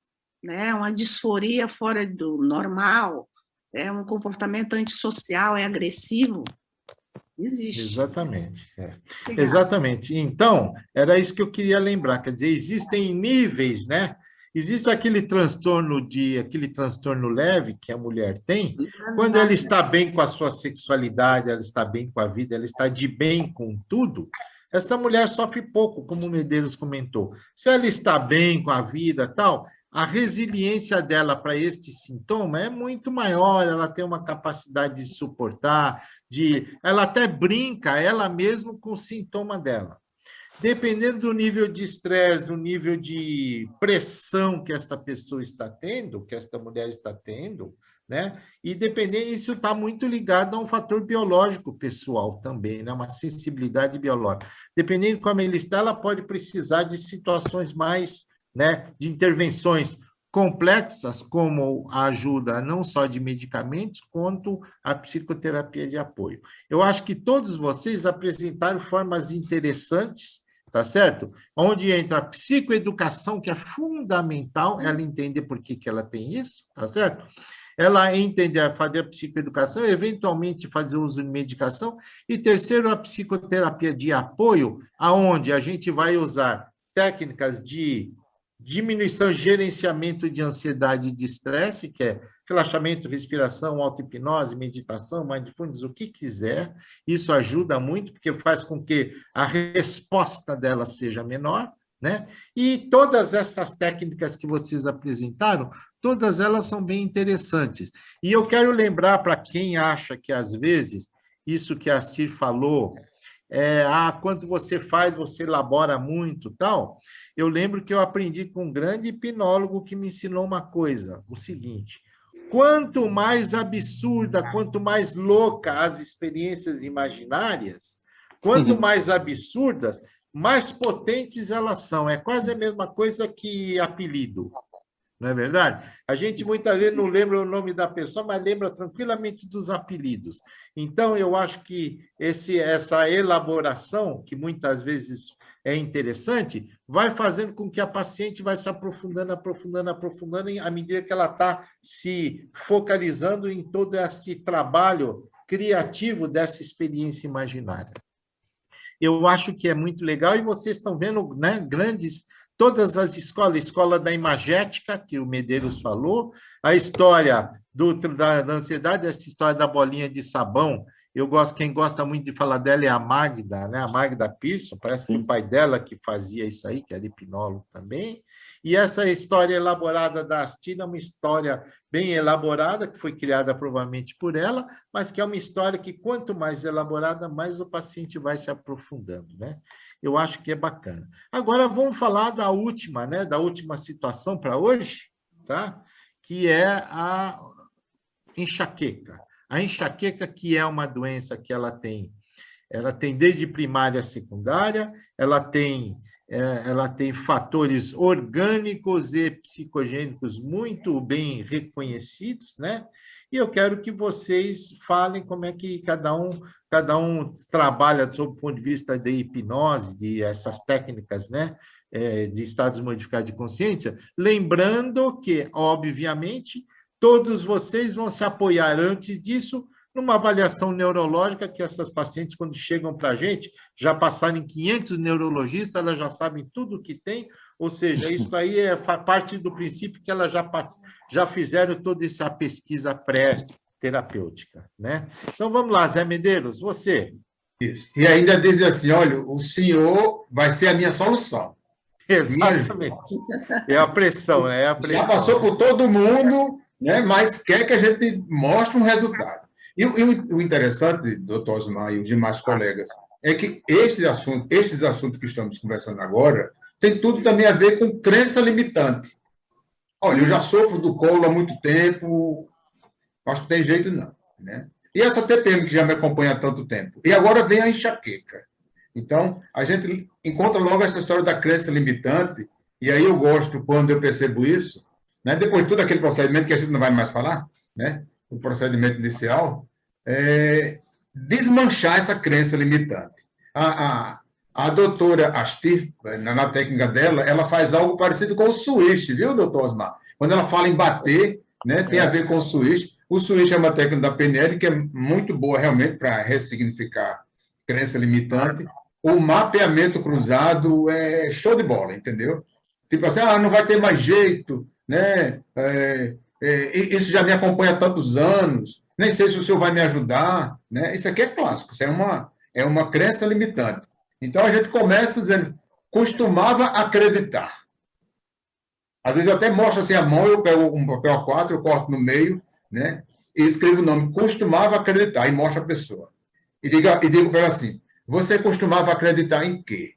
né? Uma disforia fora do normal, um comportamento antissocial, é agressivo. Existe. Exatamente. Exatamente. Então, era isso que eu queria lembrar, quer dizer, existem níveis, né? Existe aquele transtorno leve que a mulher tem, quando ela está bem com a sua sexualidade, ela está bem com a vida, ela está de bem com tudo, essa mulher sofre pouco, como o Medeiros comentou. Se ela está bem com a vida, tal, a resiliência dela para este sintoma é muito maior, ela tem uma capacidade de suportar, ela até brinca ela mesma com o sintoma dela. Dependendo do nível de estresse, do nível de pressão que esta pessoa está tendo, que esta mulher está tendo, né? E dependendo, isso está muito ligado a um fator biológico pessoal também, né? Uma sensibilidade biológica. Dependendo de como ele está, ela pode precisar de situações mais, né, de intervenções complexas, como a ajuda não só de medicamentos, quanto a psicoterapia de apoio. Eu acho que todos vocês apresentaram formas interessantes, tá certo? Onde entra a psicoeducação, que é fundamental, ela entender por que ela tem isso, tá certo? Ela entender, fazer a psicoeducação, eventualmente fazer uso de medicação, e terceiro, a psicoterapia de apoio, aonde a gente vai usar técnicas de diminuição e gerenciamento de ansiedade e de estresse, que é relaxamento, respiração, auto-hipnose, meditação, mindfulness, o que quiser. Isso ajuda muito, porque faz com que a resposta dela seja menor, né? E todas essas técnicas que vocês apresentaram, todas elas são bem interessantes. E eu quero lembrar para quem acha que, às vezes, isso que a Cir falou, quando você faz, você elabora muito, tal. Eu lembro que eu aprendi com um grande hipnólogo que me ensinou uma coisa, o seguinte: quanto mais absurda, quanto mais louca as experiências imaginárias, quanto mais absurdas, mais potentes elas são. É quase a mesma coisa que apelido. Não é verdade? A gente muitas vezes não lembra o nome da pessoa, mas lembra tranquilamente dos apelidos. Então, eu acho que essa elaboração, que muitas vezes é interessante, vai fazendo com que a paciente vai se aprofundando, à medida que ela está se focalizando em todo esse trabalho criativo dessa experiência imaginária. Eu acho que é muito legal, e vocês estão vendo, né, todas as escolas, a escola da imagética, que o Medeiros falou, a história da ansiedade, essa história da bolinha de sabão. Quem gosta muito de falar dela é a Magda, né? A Magda Pearson, parece que o pai dela que fazia isso aí, que era hipnólogo também. E essa história elaborada da Astina é uma história bem elaborada, que foi criada provavelmente por ela, mas que é uma história que, quanto mais elaborada, mais o paciente vai se aprofundando, né? Eu acho que é bacana. Agora, vamos falar da última, né? Da última situação para hoje, tá? Que é a enxaqueca. A enxaqueca, que é uma doença que ela tem desde primária a secundária, ela tem fatores orgânicos e psicogênicos muito bem reconhecidos, né? E eu quero que vocês falem como é que cada um trabalha sob o ponto de vista de hipnose, de essas técnicas, né? De estados modificados de consciência, lembrando que, obviamente, todos vocês vão se apoiar antes disso numa avaliação neurológica, que essas pacientes, quando chegam para a gente, já passaram em 500 neurologistas, elas já sabem tudo o que tem, ou seja, isso aí faz parte do princípio que elas já fizeram toda essa pesquisa pré-terapêutica, né? Então, vamos lá, Zé Medeiros, você. Isso. E ainda diz assim, olha, o senhor vai ser a minha solução. Exatamente. É a pressão, né? É a pressão. Já passou por todo mundo, né? Mas quer que a gente mostre um resultado. E o interessante, doutor Osmar e os demais colegas, é que estes assuntos que estamos conversando agora, tem tudo também a ver com crença limitante. Olha, eu já sofro do colo há muito tempo, acho que tem jeito não, né? E essa TPM que já me acompanha há tanto tempo. E agora vem a enxaqueca. Então, a gente encontra logo essa história da crença limitante, e aí eu gosto, quando eu percebo isso, né, depois de todo aquele procedimento que a gente não vai mais falar, né, o procedimento inicial, desmanchar essa crença limitante. A doutora Astir, na técnica dela, ela faz algo parecido com o switch, viu, doutor Osmar? Quando ela fala em bater, né, tem a ver com o switch. O switch é uma técnica da PNL que é muito boa realmente para ressignificar crença limitante. O mapeamento cruzado é show de bola, entendeu? Tipo assim, não vai ter mais jeito, né? Isso já me acompanha há tantos anos, nem sei se o senhor vai me ajudar, né? Isso aqui é clássico, isso é uma crença limitante. Então, a gente começa dizendo, costumava acreditar. Às vezes eu até mostro assim a mão, eu pego um papel A4, eu corto no meio, né? E escrevo o nome, costumava acreditar, e mostro a pessoa. E digo para ela assim, você costumava acreditar em quê?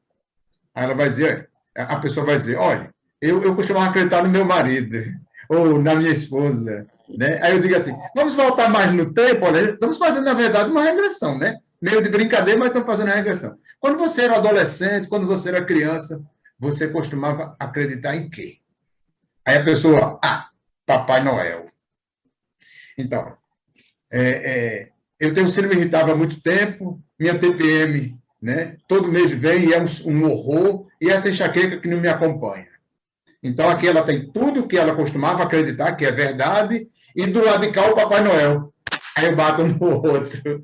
Aí ela vai dizer, a pessoa vai dizer, olha, eu costumava acreditar no meu marido, ou na minha esposa, né? Aí eu digo assim, vamos voltar mais no tempo, olha, estamos fazendo, na verdade, uma regressão, né? Meio de brincadeira, mas estamos fazendo a regressão. Quando você era adolescente, quando você era criança, você costumava acreditar em quê? Aí a pessoa, Papai Noel. Então, eu tenho síndrome irritável há muito tempo, minha TPM, né? Todo mês vem e é um horror, e essa enxaqueca que não me acompanha. Então, aqui ela tem tudo o que ela costumava acreditar que é verdade, e do lado de cá o Papai Noel. Aí eu bato no outro.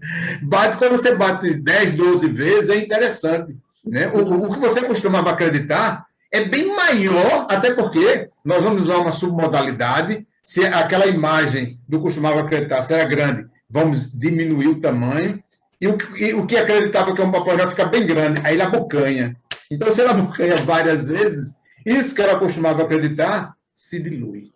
Quando você bate 10, 12 vezes, é interessante. Né? O que você costumava acreditar é bem maior, até porque nós vamos usar uma submodalidade. Se aquela imagem do costumava acreditar se era grande, vamos diminuir o tamanho. E o que acreditava que é um Papai Noel fica bem grande, aí ele abocanha. Então, se ela abocanha várias vezes, isso que ela costumava acreditar se dilui.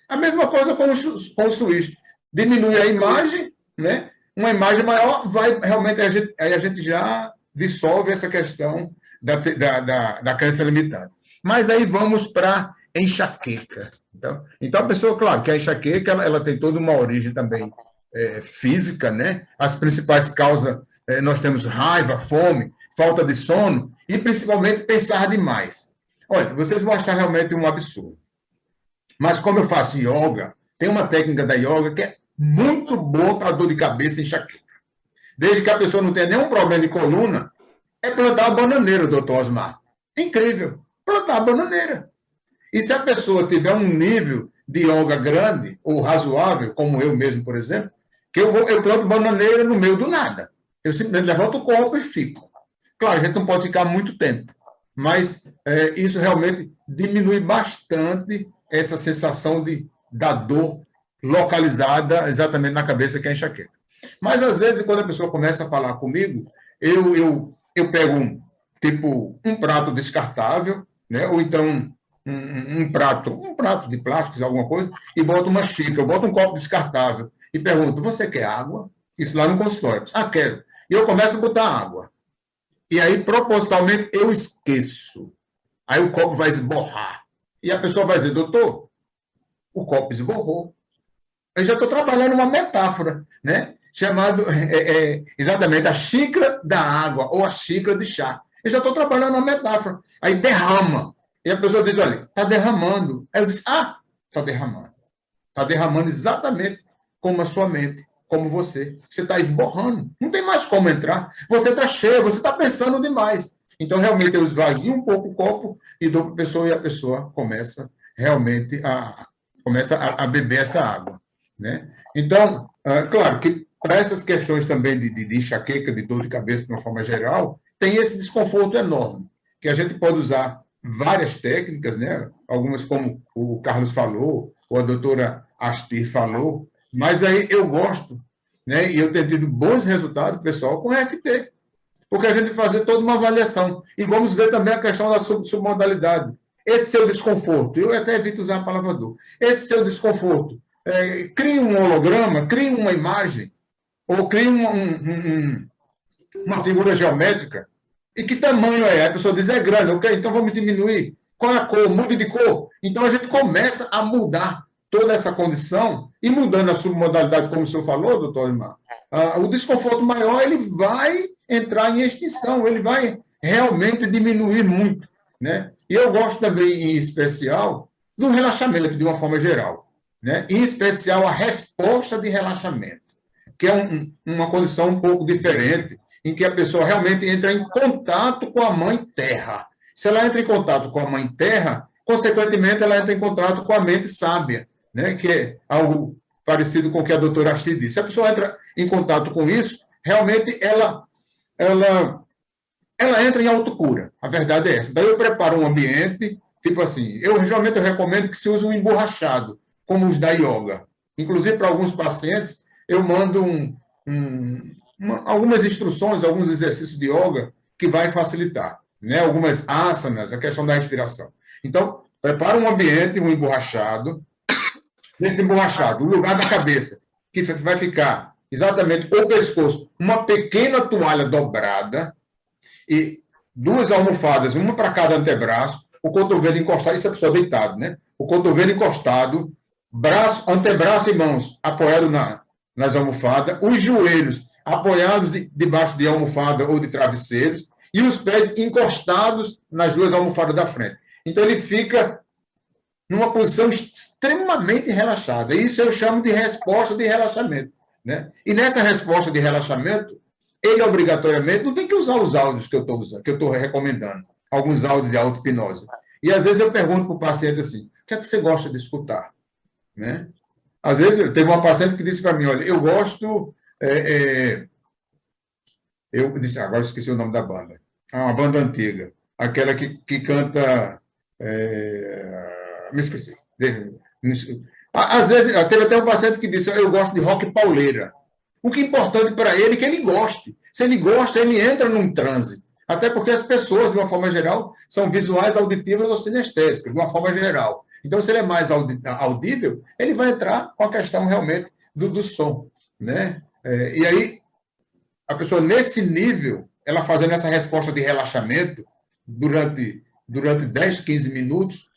A mesma coisa com o suíço. Diminui a imagem, né? Uma imagem maior, vai realmente aí a gente já dissolve essa questão da crença limitante. Mas aí vamos para enxaqueca. Então, a pessoa, claro, que a enxaqueca ela tem toda uma origem também física, né? As principais causas, nós temos raiva, fome, falta de sono e, principalmente, pensar demais. Olha, vocês vão achar realmente um absurdo. Mas como eu faço yoga, tem uma técnica da yoga que é muito boa para dor de cabeça e enxaqueca. Desde que a pessoa não tenha nenhum problema de coluna, é plantar a bananeira, doutor Osmar. Incrível. Plantar a bananeira. E se a pessoa tiver um nível de yoga grande ou razoável, como eu mesmo, por exemplo, que eu planto bananeira no meio do nada. Eu simplesmente levanto o corpo e fico. Claro, a gente não pode ficar muito tempo, mas isso realmente diminui bastante essa sensação da dor localizada exatamente na cabeça, que é a enxaqueca. Mas, às vezes, quando a pessoa começa a falar comigo, eu pego um prato descartável, né? Ou então um prato de plástico, alguma coisa, e boto uma xícara, boto um copo descartável e pergunto, você quer água? Isso lá no consultório. Quero. E eu começo a botar água. E aí, propositalmente, eu esqueço. Aí o copo vai esborrar. E a pessoa vai dizer, doutor, o copo esborrou. Eu já estou trabalhando uma metáfora, né? Chamado exatamente a xícara da água ou a xícara de chá. Eu já estou trabalhando uma metáfora. Aí derrama. E a pessoa diz, olha, está derramando. Aí eu disse, está derramando. Está derramando exatamente como a sua mente, como você. Você está esborrando. Não tem mais como entrar. Você está cheio, você está pensando demais. Então, realmente, eu esvazio um pouco o copo e dou para a pessoa, e a pessoa começa realmente a beber essa água. Né? Então, claro que para essas questões também de enxaqueca, de dor de cabeça de uma forma geral, tem esse desconforto enorme, que a gente pode usar várias técnicas, né? Algumas como o Carlos falou, ou a doutora Astir falou, mas aí eu gosto, né? E eu tenho tido bons resultados, pessoal, com o EFT, porque a gente vai fazer toda uma avaliação. E vamos ver também a questão da submodalidade. Esse seu desconforto, eu até evito usar a palavra dor, esse seu desconforto, crie um holograma, crie uma imagem, ou crie uma figura geométrica. E que tamanho é? A pessoa diz, é grande, ok, então vamos diminuir. Qual é a cor? Mude de cor. Então a gente começa a mudar toda essa condição, e mudando a submodalidade, como o senhor falou, doutor Osmar, o desconforto maior ele vai entrar em extinção, ele vai realmente diminuir muito. Né? E eu gosto também, em especial, do relaxamento, de uma forma geral. Né? Em especial, a resposta de relaxamento, que é uma condição um pouco diferente, em que a pessoa realmente entra em contato com a Mãe Terra. Se ela entra em contato com a Mãe Terra, consequentemente, ela entra em contato com a mente sábia, né? Que é algo parecido com o que a doutora Astir disse. Se a pessoa entra em contato com isso, realmente ela entra em autocura. A verdade é essa. Daí eu preparo um ambiente, tipo assim, geralmente eu recomendo que se use um emborrachado, como os da yoga. Inclusive, para alguns pacientes, eu mando algumas instruções, alguns exercícios de yoga que vai facilitar. Né? Algumas asanas, a questão da respiração. Então, prepara um ambiente, um emborrachado. Nesse emborrachado, o lugar da cabeça, que vai ficar exatamente o pescoço, uma pequena toalha dobrada e 2 almofadas, uma para cada antebraço, o cotovelo encostado, isso é a pessoa deitado, né? O cotovelo encostado antebraço e mãos apoiados nas almofadas, os joelhos apoiados debaixo de almofada ou de travesseiros, e os pés encostados nas duas almofadas da frente. Então, ele fica numa posição extremamente relaxada. Isso eu chamo de resposta de relaxamento, né? E nessa resposta de relaxamento, ele obrigatoriamente não tem que usar os áudios que eu estou usando, que eu estou recomendando, alguns áudios de auto-hipnose. E às vezes eu pergunto para o paciente assim: o que é que você gosta de escutar? Né? Às vezes, teve uma paciente que disse para mim: olha, eu gosto. Eu disse, agora eu esqueci o nome da banda. Uma banda antiga, aquela que canta. Me esqueci. Às vezes, teve até um paciente que disse: eu gosto de rock pauleira. O que é importante para ele é que ele goste. Se ele gosta, ele entra num transe. Até porque as pessoas, de uma forma geral, são visuais, auditivas ou sinestésicas, de uma forma geral. Então, se ele é mais audível, ele vai entrar com a questão realmente do som, né? E aí, a pessoa, nesse nível, ela fazendo essa resposta de relaxamento durante 10, 15 minutos,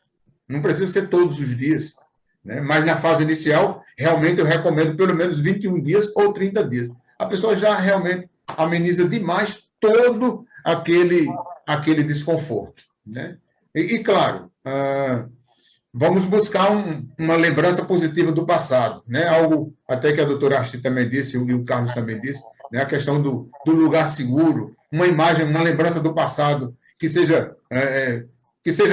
não precisa ser todos os dias, né? Mas na fase inicial, realmente eu recomendo pelo menos 21 dias ou 30 dias. A pessoa já realmente ameniza demais todo aquele desconforto, né? E claro, vamos buscar uma lembrança positiva do passado, né? Algo até que a doutora Astrid também disse, e o Carlos também disse, né? A questão do lugar seguro, uma imagem, uma lembrança do passado que seja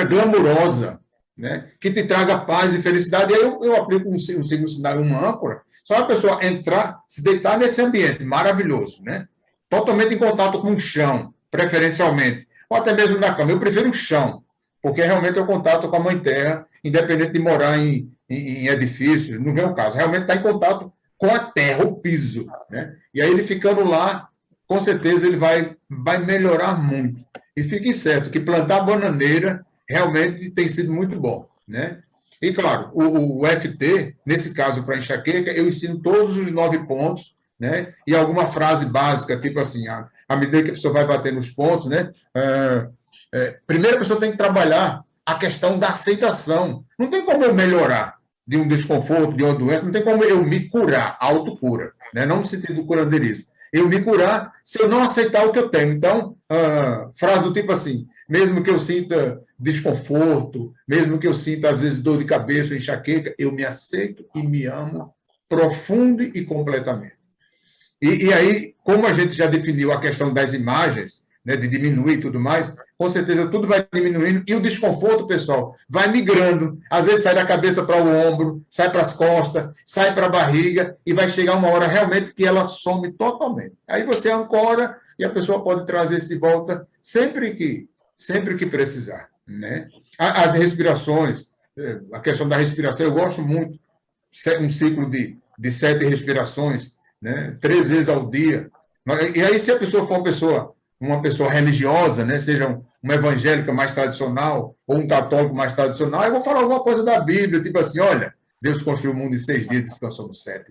glamurosa, né? Que te traga paz e felicidade. E aí eu aplico um signo sinal, uma âncora, só a pessoa entrar, se deitar nesse ambiente maravilhoso, né? Totalmente em contato com o chão, preferencialmente, ou até mesmo na cama. Eu prefiro o chão, porque realmente é o contato com a Mãe Terra, independente de morar em edifícios, não é o caso. Realmente está em contato com a terra, o piso, né? E aí ele ficando lá, com certeza ele vai melhorar muito. E fique certo que plantar bananeira realmente tem sido muito bom, né? E, claro, o FT, nesse caso, para enxaqueca, eu ensino todos os 9 pontos, né? E alguma frase básica, tipo assim, à medida que a pessoa vai bater nos pontos, né? Primeiro a pessoa tem que trabalhar a questão da aceitação. Não tem como eu melhorar de um desconforto, de uma doença, não tem como eu me curar, autocura, né? Não no sentido do curandeirismo. Eu me curar se eu não aceitar o que eu tenho. Então, frase do tipo assim: mesmo que eu sinta desconforto, mesmo que eu sinta, às vezes, dor de cabeça, enxaqueca, eu me aceito e me amo profundo e completamente. E aí, como a gente já definiu a questão das imagens, né, de diminuir e tudo mais, com certeza tudo vai diminuindo e o desconforto, pessoal, vai migrando. Às vezes sai da cabeça para o ombro, sai para as costas, sai para a barriga e vai chegar uma hora realmente que ela some totalmente. Aí você ancora e a pessoa pode trazer isso de volta sempre que precisar, né? As respirações, a questão da respiração, eu gosto muito, um ciclo de 7 respirações, né? 3 vezes ao dia. E aí, se a pessoa for uma pessoa religiosa, né? Seja uma evangélica mais tradicional ou um católico mais tradicional, eu vou falar alguma coisa da Bíblia, tipo assim: olha, Deus construiu o mundo em 6 dias, descansou no 7º.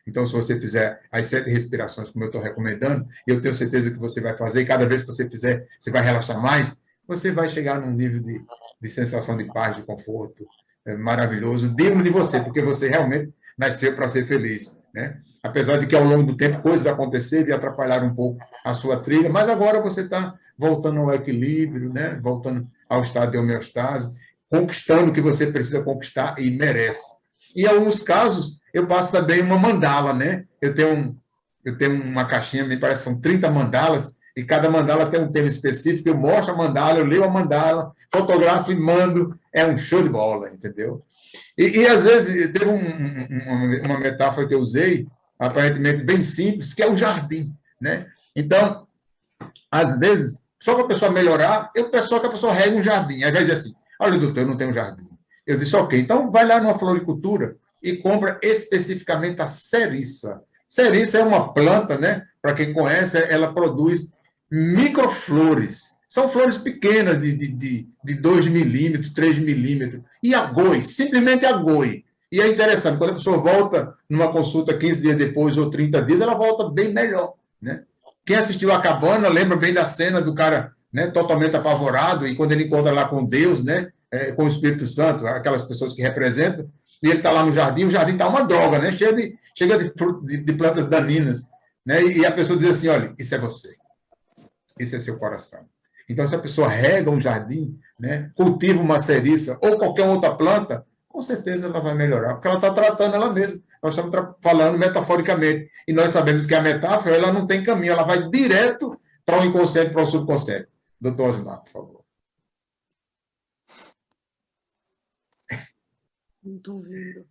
Então, se você fizer as 7 respirações, como eu estou recomendando, e eu tenho certeza que você vai fazer, e cada vez que você fizer, você vai relaxar mais, você vai chegar num nível de sensação de paz, de conforto maravilhoso, digno de você, porque você realmente nasceu para ser feliz, né? Apesar de que, ao longo do tempo, coisas aconteceram e atrapalharam um pouco a sua trilha, mas agora você está voltando ao equilíbrio, né? Voltando ao estado de homeostase, conquistando o que você precisa conquistar e merece. E, em alguns casos, eu passo também uma mandala, né? Eu tenho uma caixinha, me parece que são 30 mandalas, e cada mandala tem um tema específico. Eu mostro a mandala, eu leio a mandala, fotografo e mando. É um show de bola, entendeu? E às vezes, teve uma metáfora que eu usei, aparentemente bem simples, que é o jardim, né? Então, às vezes, só para a pessoa melhorar, eu peço só que a pessoa regue um jardim. Aí vai dizer assim: olha, doutor, eu não tenho jardim. Eu disse: ok, então vai lá numa floricultura e compra especificamente a ceriça. Ceriça é uma planta, né? Para quem conhece, ela produz microflores. São flores pequenas, de 2 milímetros, 3 milímetros. E agoe, simplesmente agoe. E é interessante, quando a pessoa volta numa consulta 15 dias depois ou 30 dias, ela volta bem melhor, né? Quem assistiu A Cabana lembra bem da cena do cara, né, totalmente apavorado, e quando ele encontra lá com Deus, né, com o Espírito Santo, aquelas pessoas que representam, e ele está lá no jardim, o jardim está uma droga, né? Chega de plantas daninhas, né? E a pessoa diz assim, olha, isso é você, esse é seu coração. Então, se a pessoa rega um jardim, né, cultiva uma cereça ou qualquer outra planta, com certeza ela vai melhorar, porque ela está tratando ela mesma. Nós estamos falando metaforicamente. E nós sabemos que a metáfora ela não tem caminho, ela vai direto para o inconsciente, para o subconsciente. Doutor Osmar, por favor. Não estou ouvindo.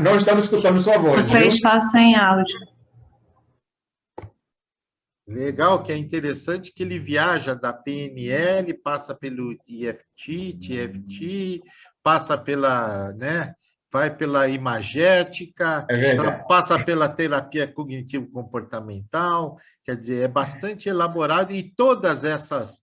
Nós estamos escutando sua voz. Você viu? está sem áudio. Legal, que é interessante que ele viaja da PNL, passa pelo EFT, TFT, passa pela, né, vai pela imagética, passa pela terapia cognitivo-comportamental, quer dizer, é bastante elaborado e todas essas,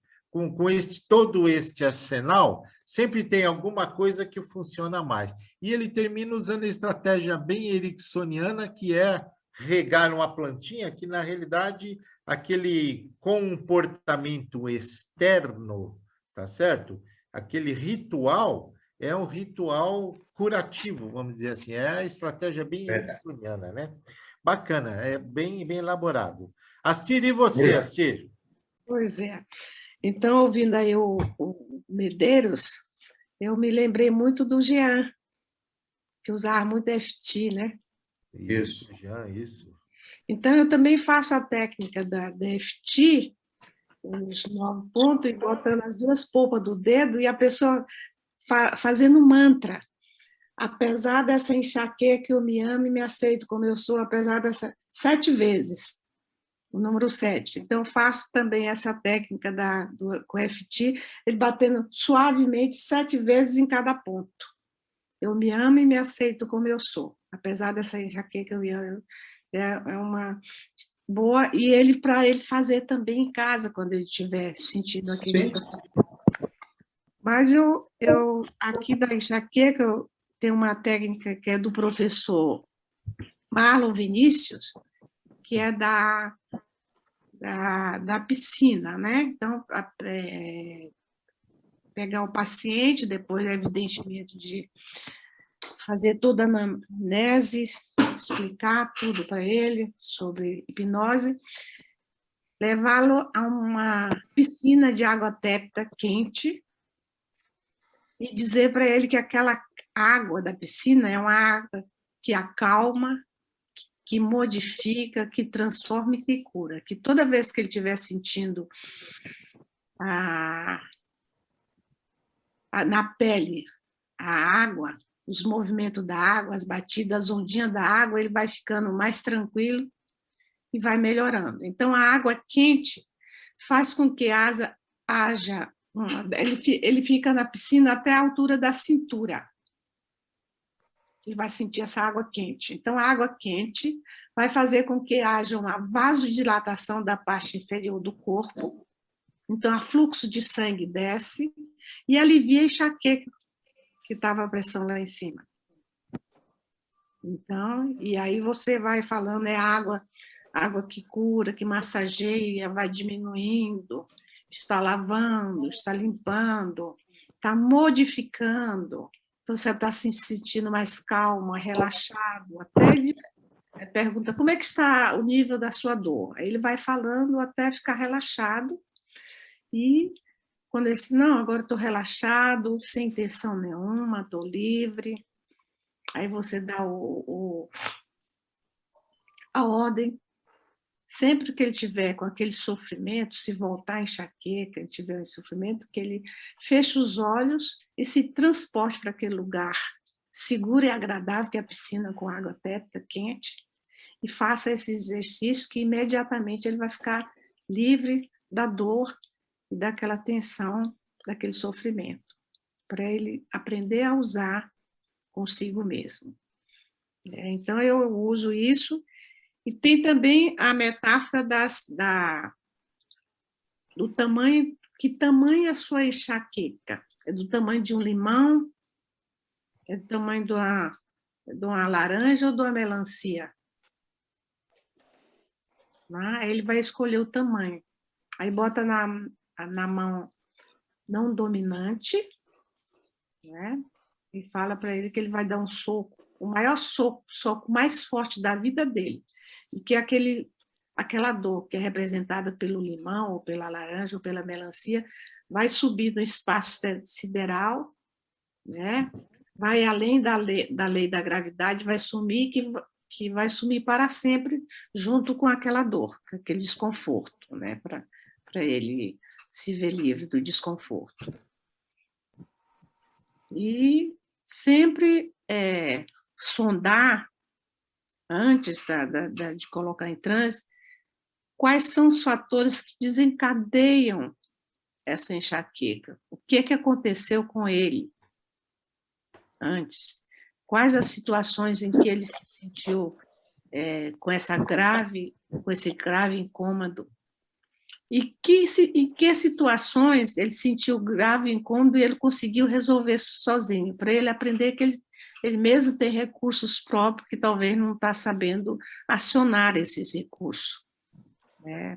todo este arsenal, sempre tem alguma coisa que funciona mais. E ele termina usando a estratégia bem ericksoniana, que é regar uma plantinha, que na realidade aquele comportamento externo, tá certo? Aquele ritual é um ritual curativo, vamos dizer assim, é a estratégia bem ericksoniana, né? Bacana, é bem elaborado. Astir, e você, Astir? Pois é. Então, ouvindo aí o Medeiros, eu me lembrei muito do Jean, que usava muito FT, né? Isso, Jean, isso. Então, eu também faço a técnica da FT, os 9 pontos, e botando as 2 polpas do dedo, e a pessoa fazendo mantra. Apesar dessa enxaqueca, eu me amo e me aceito como eu sou, apesar dessa 7 vezes, o número 7. Então, eu faço também essa técnica com FT, ele batendo suavemente 7 vezes em cada ponto. Eu me amo e me aceito como eu sou, apesar dessa enxaqueca, eu me amo. É uma boa, e para ele fazer também em casa, quando ele estiver sentindo aquele... Mas eu aqui da enxaqueca, eu tenho uma técnica que é do professor Marlon Vinícius, que é da piscina, né? Então, pegar o paciente, depois, evidentemente, de fazer toda a anamnese, explicar tudo para ele sobre hipnose, levá-lo a uma piscina de água tépida quente e dizer para ele que aquela água da piscina é uma água que acalma, que modifica, que transforma e que cura. Que toda vez que ele estiver sentindo na pele a água, os movimentos da água, as batidas, as ondinhas da água, ele vai ficando mais tranquilo e vai melhorando. Então, a água quente faz com que haja... Ele fica na piscina até a altura da cintura. Ele vai sentir essa água quente. Então, a água quente vai fazer com que haja uma vasodilatação da parte inferior do corpo. Então, o fluxo de sangue desce e alivia a enxaqueca, que estava a pressão lá em cima. Então, e aí você vai falando, é água que cura, que massageia, vai diminuindo, está lavando, está limpando, está modificando, você está se sentindo mais calmo, relaxado, até ele pergunta como é que está o nível da sua dor. Aí ele vai falando até ficar relaxado, e quando ele diz, não, agora estou relaxado, sem tensão nenhuma, estou livre, aí você dá a ordem. Sempre que ele tiver com aquele sofrimento, se voltar a enxaqueca, ele tiver esse sofrimento, que ele feche os olhos e se transporte para aquele lugar seguro e agradável, que é a piscina com água tépida, quente, e faça esse exercício que imediatamente ele vai ficar livre da dor e daquela tensão, daquele sofrimento, para ele aprender a usar consigo mesmo. Então, eu uso isso. E tem também a metáfora do tamanho, que tamanho é a sua enxaqueca? É do tamanho de um limão? É do tamanho de uma laranja ou de uma melancia? Aí ele vai escolher o tamanho. Aí bota na mão não dominante, né? e fala para ele que ele vai dar um soco, o maior soco mais forte da vida dele, e que aquela dor que é representada pelo limão, ou pela laranja, ou pela melancia, vai subir no espaço sideral, né? Vai além da lei da gravidade, vai sumir, que vai sumir para sempre, junto com aquela dor, com aquele desconforto, né? Para ele se ver livre do desconforto. E sempre sondar, antes de colocar em transe, quais são os fatores que desencadeiam essa enxaqueca. O que aconteceu com ele antes? Quais as situações em que ele se sentiu com esse grave incômodo? E em que situações ele sentiu grave incômodo e ele conseguiu resolver sozinho, para ele aprender que ele mesmo tem recursos próprios, que talvez não está sabendo acionar esses recursos.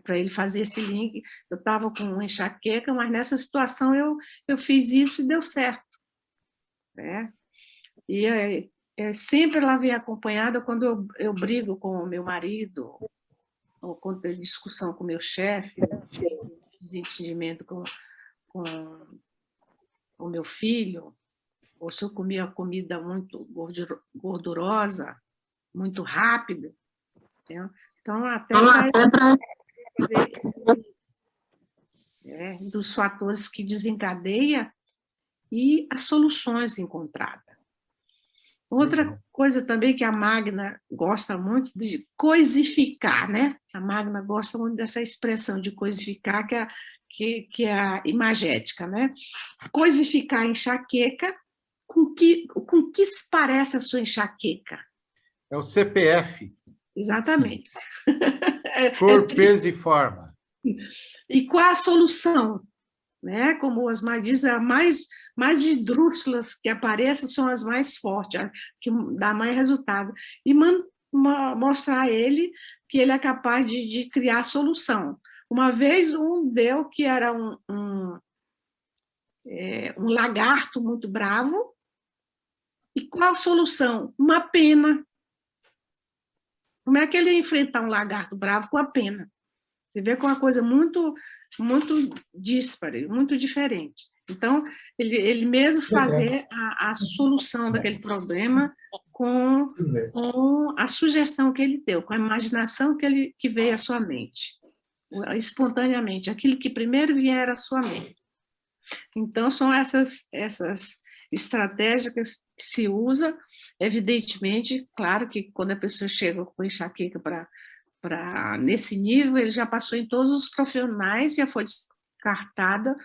Para ele fazer esse link. Eu estava com uma enxaqueca, mas nessa situação eu fiz isso e deu certo. E sempre ela vem acompanhada quando eu brigo com o meu marido, ou quando tem discussão com o meu chefe, desentendimento com o meu filho, ou se eu comia comida muito gordurosa, muito rápida. Então, até para fazer dos fatores que desencadeia e as soluções encontradas. Outra coisa também que a Magna gosta muito de coisificar, né? A Magna gosta muito dessa expressão de coisificar, que é a imagética, né? Coisificar a enxaqueca, com que se parece a sua enxaqueca? É o CPF. Exatamente. Cor, peso e forma. E qual a solução? Né? Como o Osmar diz, as mais esdrúxulas que apareçam são as mais fortes, que dá mais resultado. E mostrar a ele que ele é capaz de criar solução. Uma vez deu que era um lagarto muito bravo. E qual a solução? Uma pena. Como é que ele ia enfrentar um lagarto bravo com a pena? Você vê que é uma coisa muito, muito díspare, muito diferente. Então, ele mesmo fazer a solução daquele problema com a sugestão que ele deu, com a imaginação que veio à sua mente, espontaneamente, aquilo que primeiro vier à sua mente. Então, são essas estratégias que se usa, evidentemente, claro que quando a pessoa chega com enxaqueca nesse nível, ele já passou em todos os profissionais, já foi descartada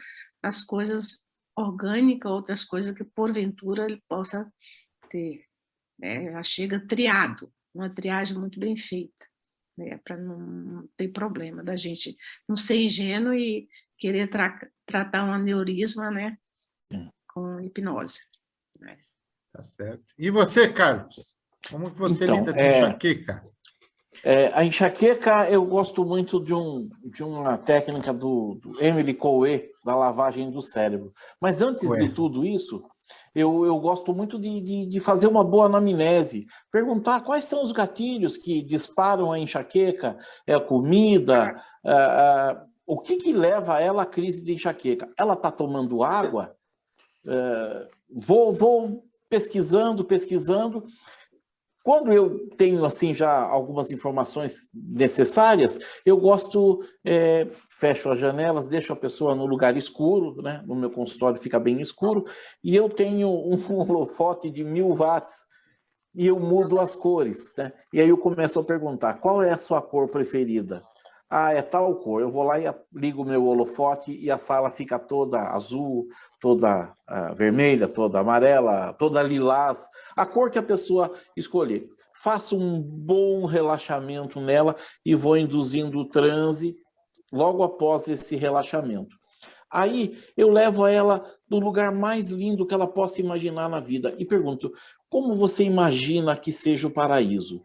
as coisas orgânicas, outras coisas que porventura ele possa ter. Já chega triado, uma triagem muito bem feita, para não ter problema da gente não ser ingênuo e querer tratar um aneurisma, né, com hipnose. Tá certo. E você, Carlos? Como que você lida com enxaqueca? A enxaqueca, eu gosto muito de uma técnica do Emily Coué, da lavagem do cérebro. Mas antes de tudo isso, eu gosto muito de fazer uma boa anamnese, perguntar quais são os gatilhos que disparam a enxaqueca, a comida, o que leva ela à crise de enxaqueca. Ela está tomando água? Vou pesquisando. Quando eu tenho assim já algumas informações necessárias, eu gosto, fecho as janelas, deixo a pessoa no lugar escuro, né? No meu consultório fica bem escuro, e eu tenho um holofote de 1000 watts e eu mudo as cores, né? E aí eu começo a perguntar, qual é a sua cor preferida? É tal cor. Eu vou lá e ligo o meu holofote e a sala fica toda azul, toda vermelha, toda amarela, toda lilás, a cor que a pessoa escolher. Faço um bom relaxamento nela e vou induzindo o transe logo após esse relaxamento. Aí eu levo ela no lugar mais lindo que ela possa imaginar na vida e pergunto, como você imagina que seja o paraíso?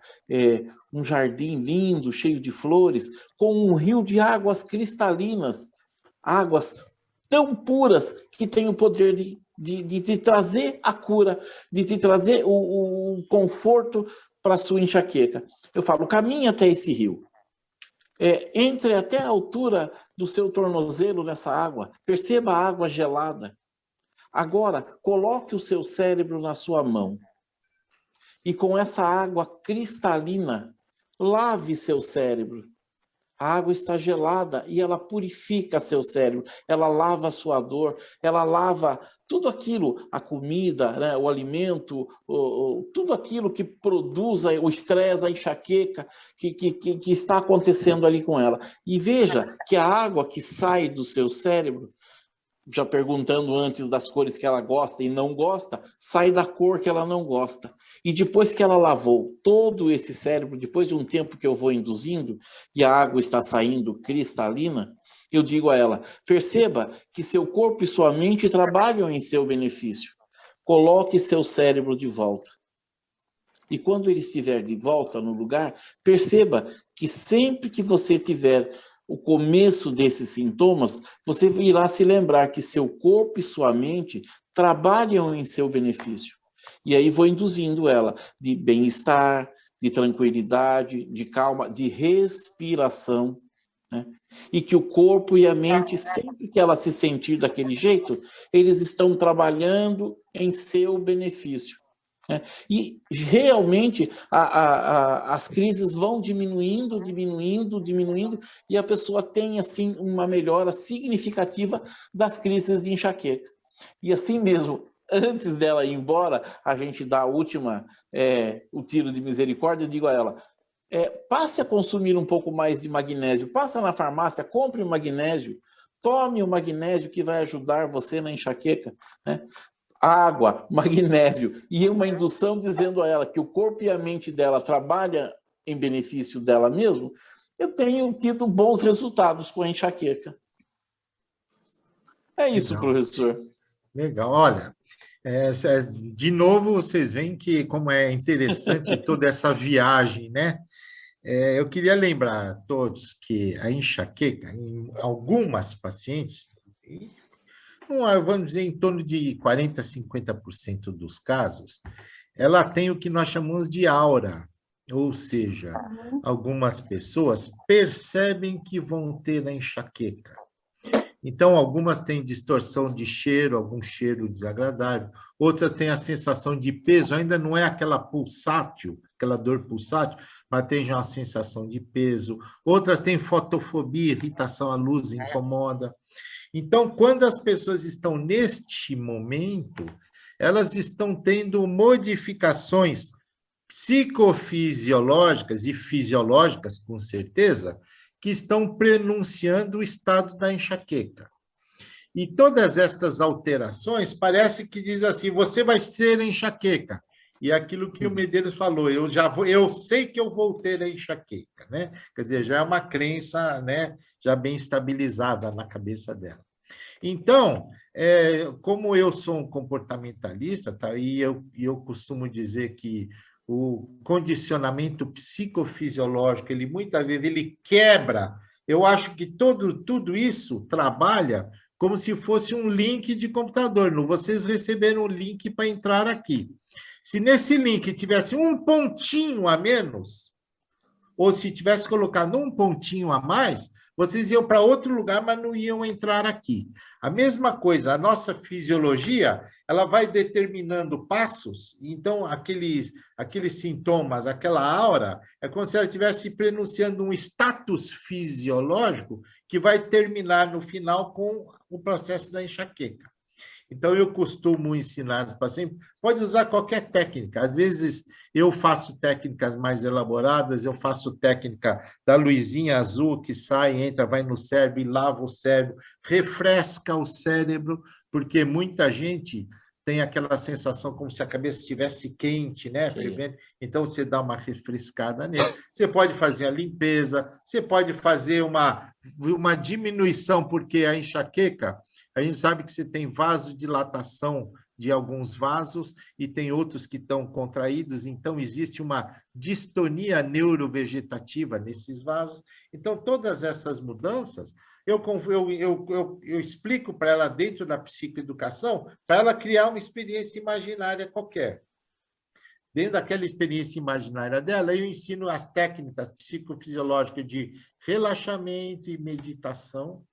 Um jardim lindo, cheio de flores, com um rio de águas cristalinas, águas tão puras que têm o poder de de te trazer a cura, de te trazer o conforto para a sua enxaqueca. Eu falo, caminhe até esse rio. Entre até a altura do seu tornozelo nessa água. Perceba a água gelada. Agora, coloque o seu cérebro na sua mão. E com essa água cristalina, lave seu cérebro. A água está gelada e ela purifica seu cérebro, ela lava a sua dor, ela lava tudo aquilo, a comida, né, o alimento, tudo aquilo que produz o estresse, a enxaqueca que está acontecendo ali com ela. E veja que a água que sai do seu cérebro, já perguntando antes das cores que ela gosta e não gosta, sai da cor que ela não gosta. E depois que ela lavou todo esse cérebro, depois de um tempo que eu vou induzindo, e a água está saindo cristalina, eu digo a ela, perceba que seu corpo e sua mente trabalham em seu benefício. Coloque seu cérebro de volta. E quando ele estiver de volta no lugar, perceba que sempre que você tiver o começo desses sintomas, você irá se lembrar que seu corpo e sua mente trabalham em seu benefício. E aí vou induzindo ela de bem-estar, de tranquilidade, de calma, de respiração, né? E que o corpo e a mente, sempre que ela se sentir daquele jeito, eles estão trabalhando em seu benefício. E realmente as crises vão diminuindo, e a pessoa tem assim uma melhora significativa das crises de enxaqueca. E assim mesmo, antes dela ir embora, a gente dá o tiro de misericórdia, eu digo a ela, passe a consumir um pouco mais de magnésio, passa na farmácia, compre o magnésio, tome o magnésio que vai ajudar você na enxaqueca, né? Água, magnésio e uma indução dizendo a ela que o corpo e a mente dela trabalham em benefício dela mesmo, eu tenho tido bons resultados com a enxaqueca. É isso, Legal. Professor. Legal. Olha, de novo, vocês veem que como é interessante toda essa viagem, né? Eu queria lembrar a todos que a enxaqueca, em algumas pacientes, vamos dizer, em torno de 40% a 50% dos casos, ela tem o que nós chamamos de aura, ou seja, algumas pessoas percebem que vão ter a enxaqueca. Então, algumas têm distorção de cheiro, algum cheiro desagradável, outras têm a sensação de peso, ainda não é aquela pulsátil, aquela dor pulsátil, mas tem já uma sensação de peso, outras têm fotofobia, irritação à luz, incomoda. Então, quando as pessoas estão neste momento, elas estão tendo modificações psicofisiológicas e fisiológicas, com certeza, que estão prenunciando o estado da enxaqueca. E todas estas alterações parece que diz assim, você vai ter enxaqueca. E aquilo que o Medeiros falou, eu sei que eu vou ter a enxaqueca, né? Quer dizer, já é uma crença, né, já bem estabilizada na cabeça dela. Então, como eu sou um comportamentalista, tá, e eu costumo dizer que o condicionamento psicofisiológico, ele muitas vezes ele quebra. Eu acho que tudo isso trabalha como se fosse um link de computador. Vocês receberam um link para entrar aqui. Se nesse link tivesse um pontinho a menos, ou se tivesse colocado um pontinho a mais, vocês iam para outro lugar, mas não iam entrar aqui. A mesma coisa, a nossa fisiologia, ela vai determinando passos, então aqueles sintomas, aquela aura, é como se ela estivesse prenunciando um status fisiológico que vai terminar no final com o processo da enxaqueca. Então, eu costumo ensinar os pacientes, pode usar qualquer técnica. Às vezes, eu faço técnicas mais elaboradas, eu faço técnica da luzinha azul que sai, entra, vai no cérebro e lava o cérebro, refresca o cérebro, porque muita gente tem aquela sensação como se a cabeça estivesse quente, né? Então, você dá uma refrescada nele. Você pode fazer a limpeza, você pode fazer uma diminuição, porque a enxaqueca, a gente sabe que você tem vasodilatação de alguns vasos e tem outros que estão contraídos, então existe uma distonia neurovegetativa nesses vasos. Então, todas essas mudanças, eu explico para ela dentro da psicoeducação, para ela criar uma experiência imaginária qualquer. Dentro daquela experiência imaginária dela, eu ensino as técnicas psicofisiológicas de relaxamento e meditação,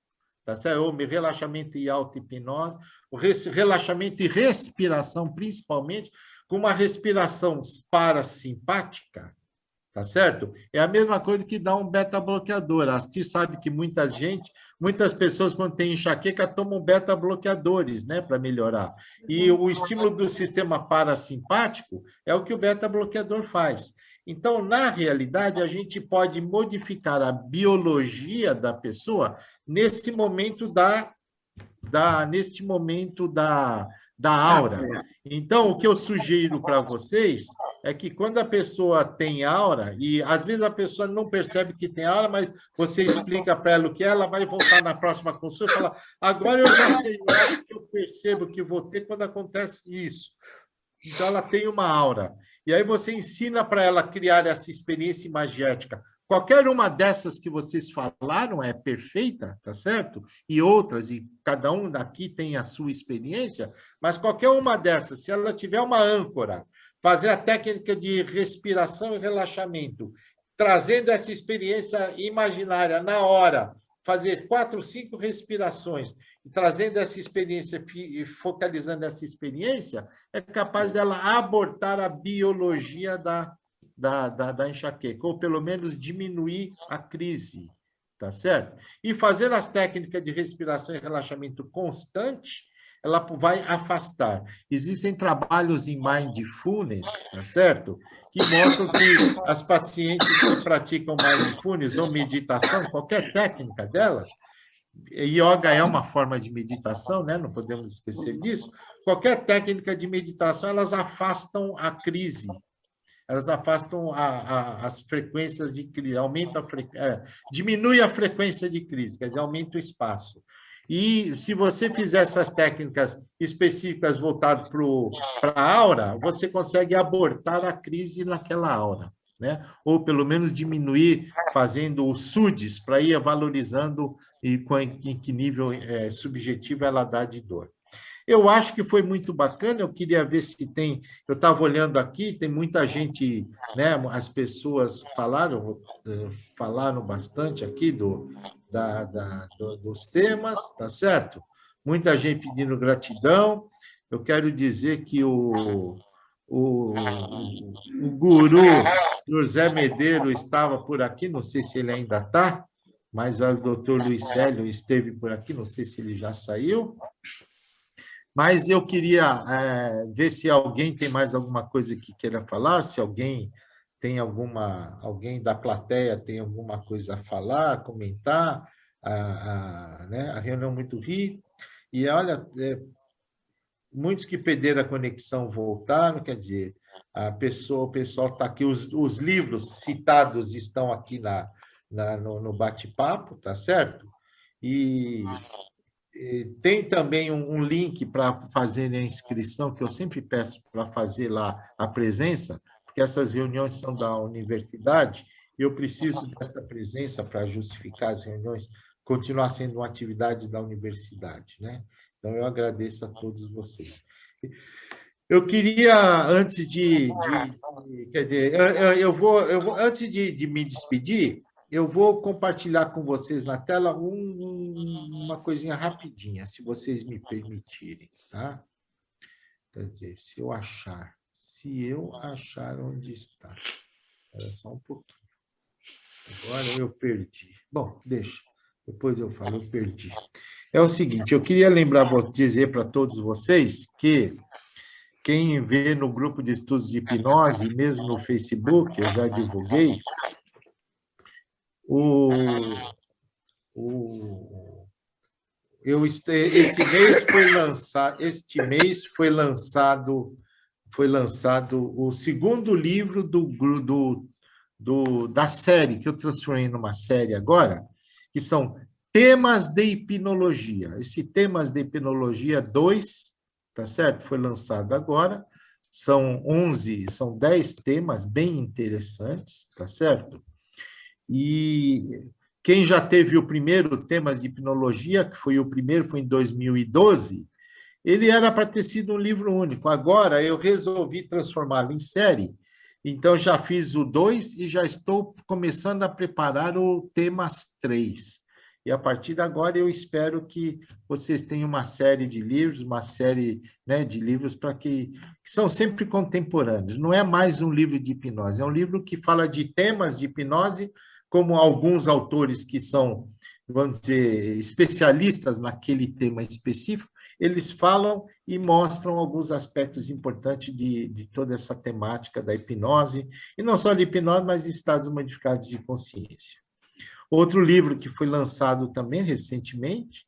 tá certo? Ou relaxamento e auto-hipnose, o relaxamento e respiração, principalmente, com uma respiração parasimpática, tá certo? É a mesma coisa que dá um beta-bloqueador. A Asti sabe que muitas pessoas, quando têm enxaqueca, tomam beta-bloqueadores, né, para melhorar. E o estímulo do sistema parasimpático é o que o beta-bloqueador faz. Então, na realidade, a gente pode modificar a biologia da pessoa nesse momento da aura. Então, o que eu sugiro para vocês é que quando a pessoa tem aura, e às vezes a pessoa não percebe que tem aura, mas você explica para ela o que é, ela vai voltar na próxima consulta e falar, agora eu já sei, eu acho que eu percebo que vou ter quando acontece isso. Então, ela tem uma aura. E aí você ensina para ela criar essa experiência imagética. Qualquer uma dessas que vocês falaram é perfeita, tá certo? E outras, e cada um daqui tem a sua experiência, mas qualquer uma dessas, se ela tiver uma âncora, fazer a técnica de respiração e relaxamento, trazendo essa experiência imaginária na hora, fazer 4, 5 respirações, e trazendo essa experiência e focalizando essa experiência, é capaz dela abortar a biologia da enxaqueca, ou pelo menos diminuir a crise, tá certo? E fazer as técnicas de respiração e relaxamento constante, ela vai afastar. Existem trabalhos em mindfulness, tá certo? Que mostram que as pacientes que praticam mindfulness ou meditação, qualquer técnica delas, yoga é uma forma de meditação, né? Não podemos esquecer disso. Qualquer técnica de meditação, elas afastam a crise, elas afastam as frequências de crise, diminui a frequência de crise, quer dizer, aumenta o espaço. E se você fizer essas técnicas específicas voltadas para a aura, você consegue abortar a crise naquela aura, né? Ou pelo menos diminuir, fazendo os SUDs, para ir valorizando e em que nível subjetivo ela dá de dor. Eu acho que foi muito bacana, eu queria ver se tem... Eu estava olhando aqui, tem muita gente, né? As pessoas falaram bastante aqui dos temas, tá certo? Muita gente pedindo gratidão. Eu quero dizer que o guru José Medeiros estava por aqui, não sei se ele ainda está, mas o doutor Luiz Célio esteve por aqui, não sei se ele já saiu. Mas eu queria ver se alguém tem mais alguma coisa que queira falar, se alguém da plateia tem alguma coisa a falar, comentar. Né? A reunião é muito rica. E, olha, muitos que perderam a conexão voltaram, quer dizer, o pessoal está aqui, os livros citados estão aqui no bate-papo, tá certo? E tem também um link para fazer a inscrição, que eu sempre peço para fazer lá a presença, porque essas reuniões são da universidade, e eu preciso dessa presença para justificar as reuniões, continuar sendo uma atividade da universidade, né? Então, eu agradeço a todos vocês. Eu queria, antes antes de me despedir, eu vou compartilhar com vocês na tela uma coisinha rapidinha, se vocês me permitirem, tá? Quer dizer, se eu achar onde está. Espera só um pouquinho. Agora eu perdi. Bom, deixa. Depois eu falo, eu perdi. É o seguinte, eu queria dizer para todos vocês que quem vê no grupo de estudos de hipnose, mesmo no Facebook, eu já divulguei, este mês foi lançado o segundo livro da série, que eu transformei numa série agora, que são Temas de Hipnologia. Esse Temas de Hipnologia 2 tá certo? Foi lançado agora. São 10 temas bem interessantes, tá certo? E quem já teve o primeiro Temas de Hipnologia, que foi o primeiro, foi em 2012, ele era para ter sido um livro único. Agora eu resolvi transformá-lo em série. Então, já fiz o 2 e já estou começando a preparar o Temas 3. E, a partir de agora, eu espero que vocês tenham uma série de livros, uma série, né, de livros que são sempre contemporâneos. Não é mais um livro de hipnose, é um livro que fala de temas de hipnose, como alguns autores que são, vamos dizer, especialistas naquele tema específico, eles falam e mostram alguns aspectos importantes de toda essa temática da hipnose, e não só de hipnose, mas de estados modificados de consciência. Outro livro que foi lançado também recentemente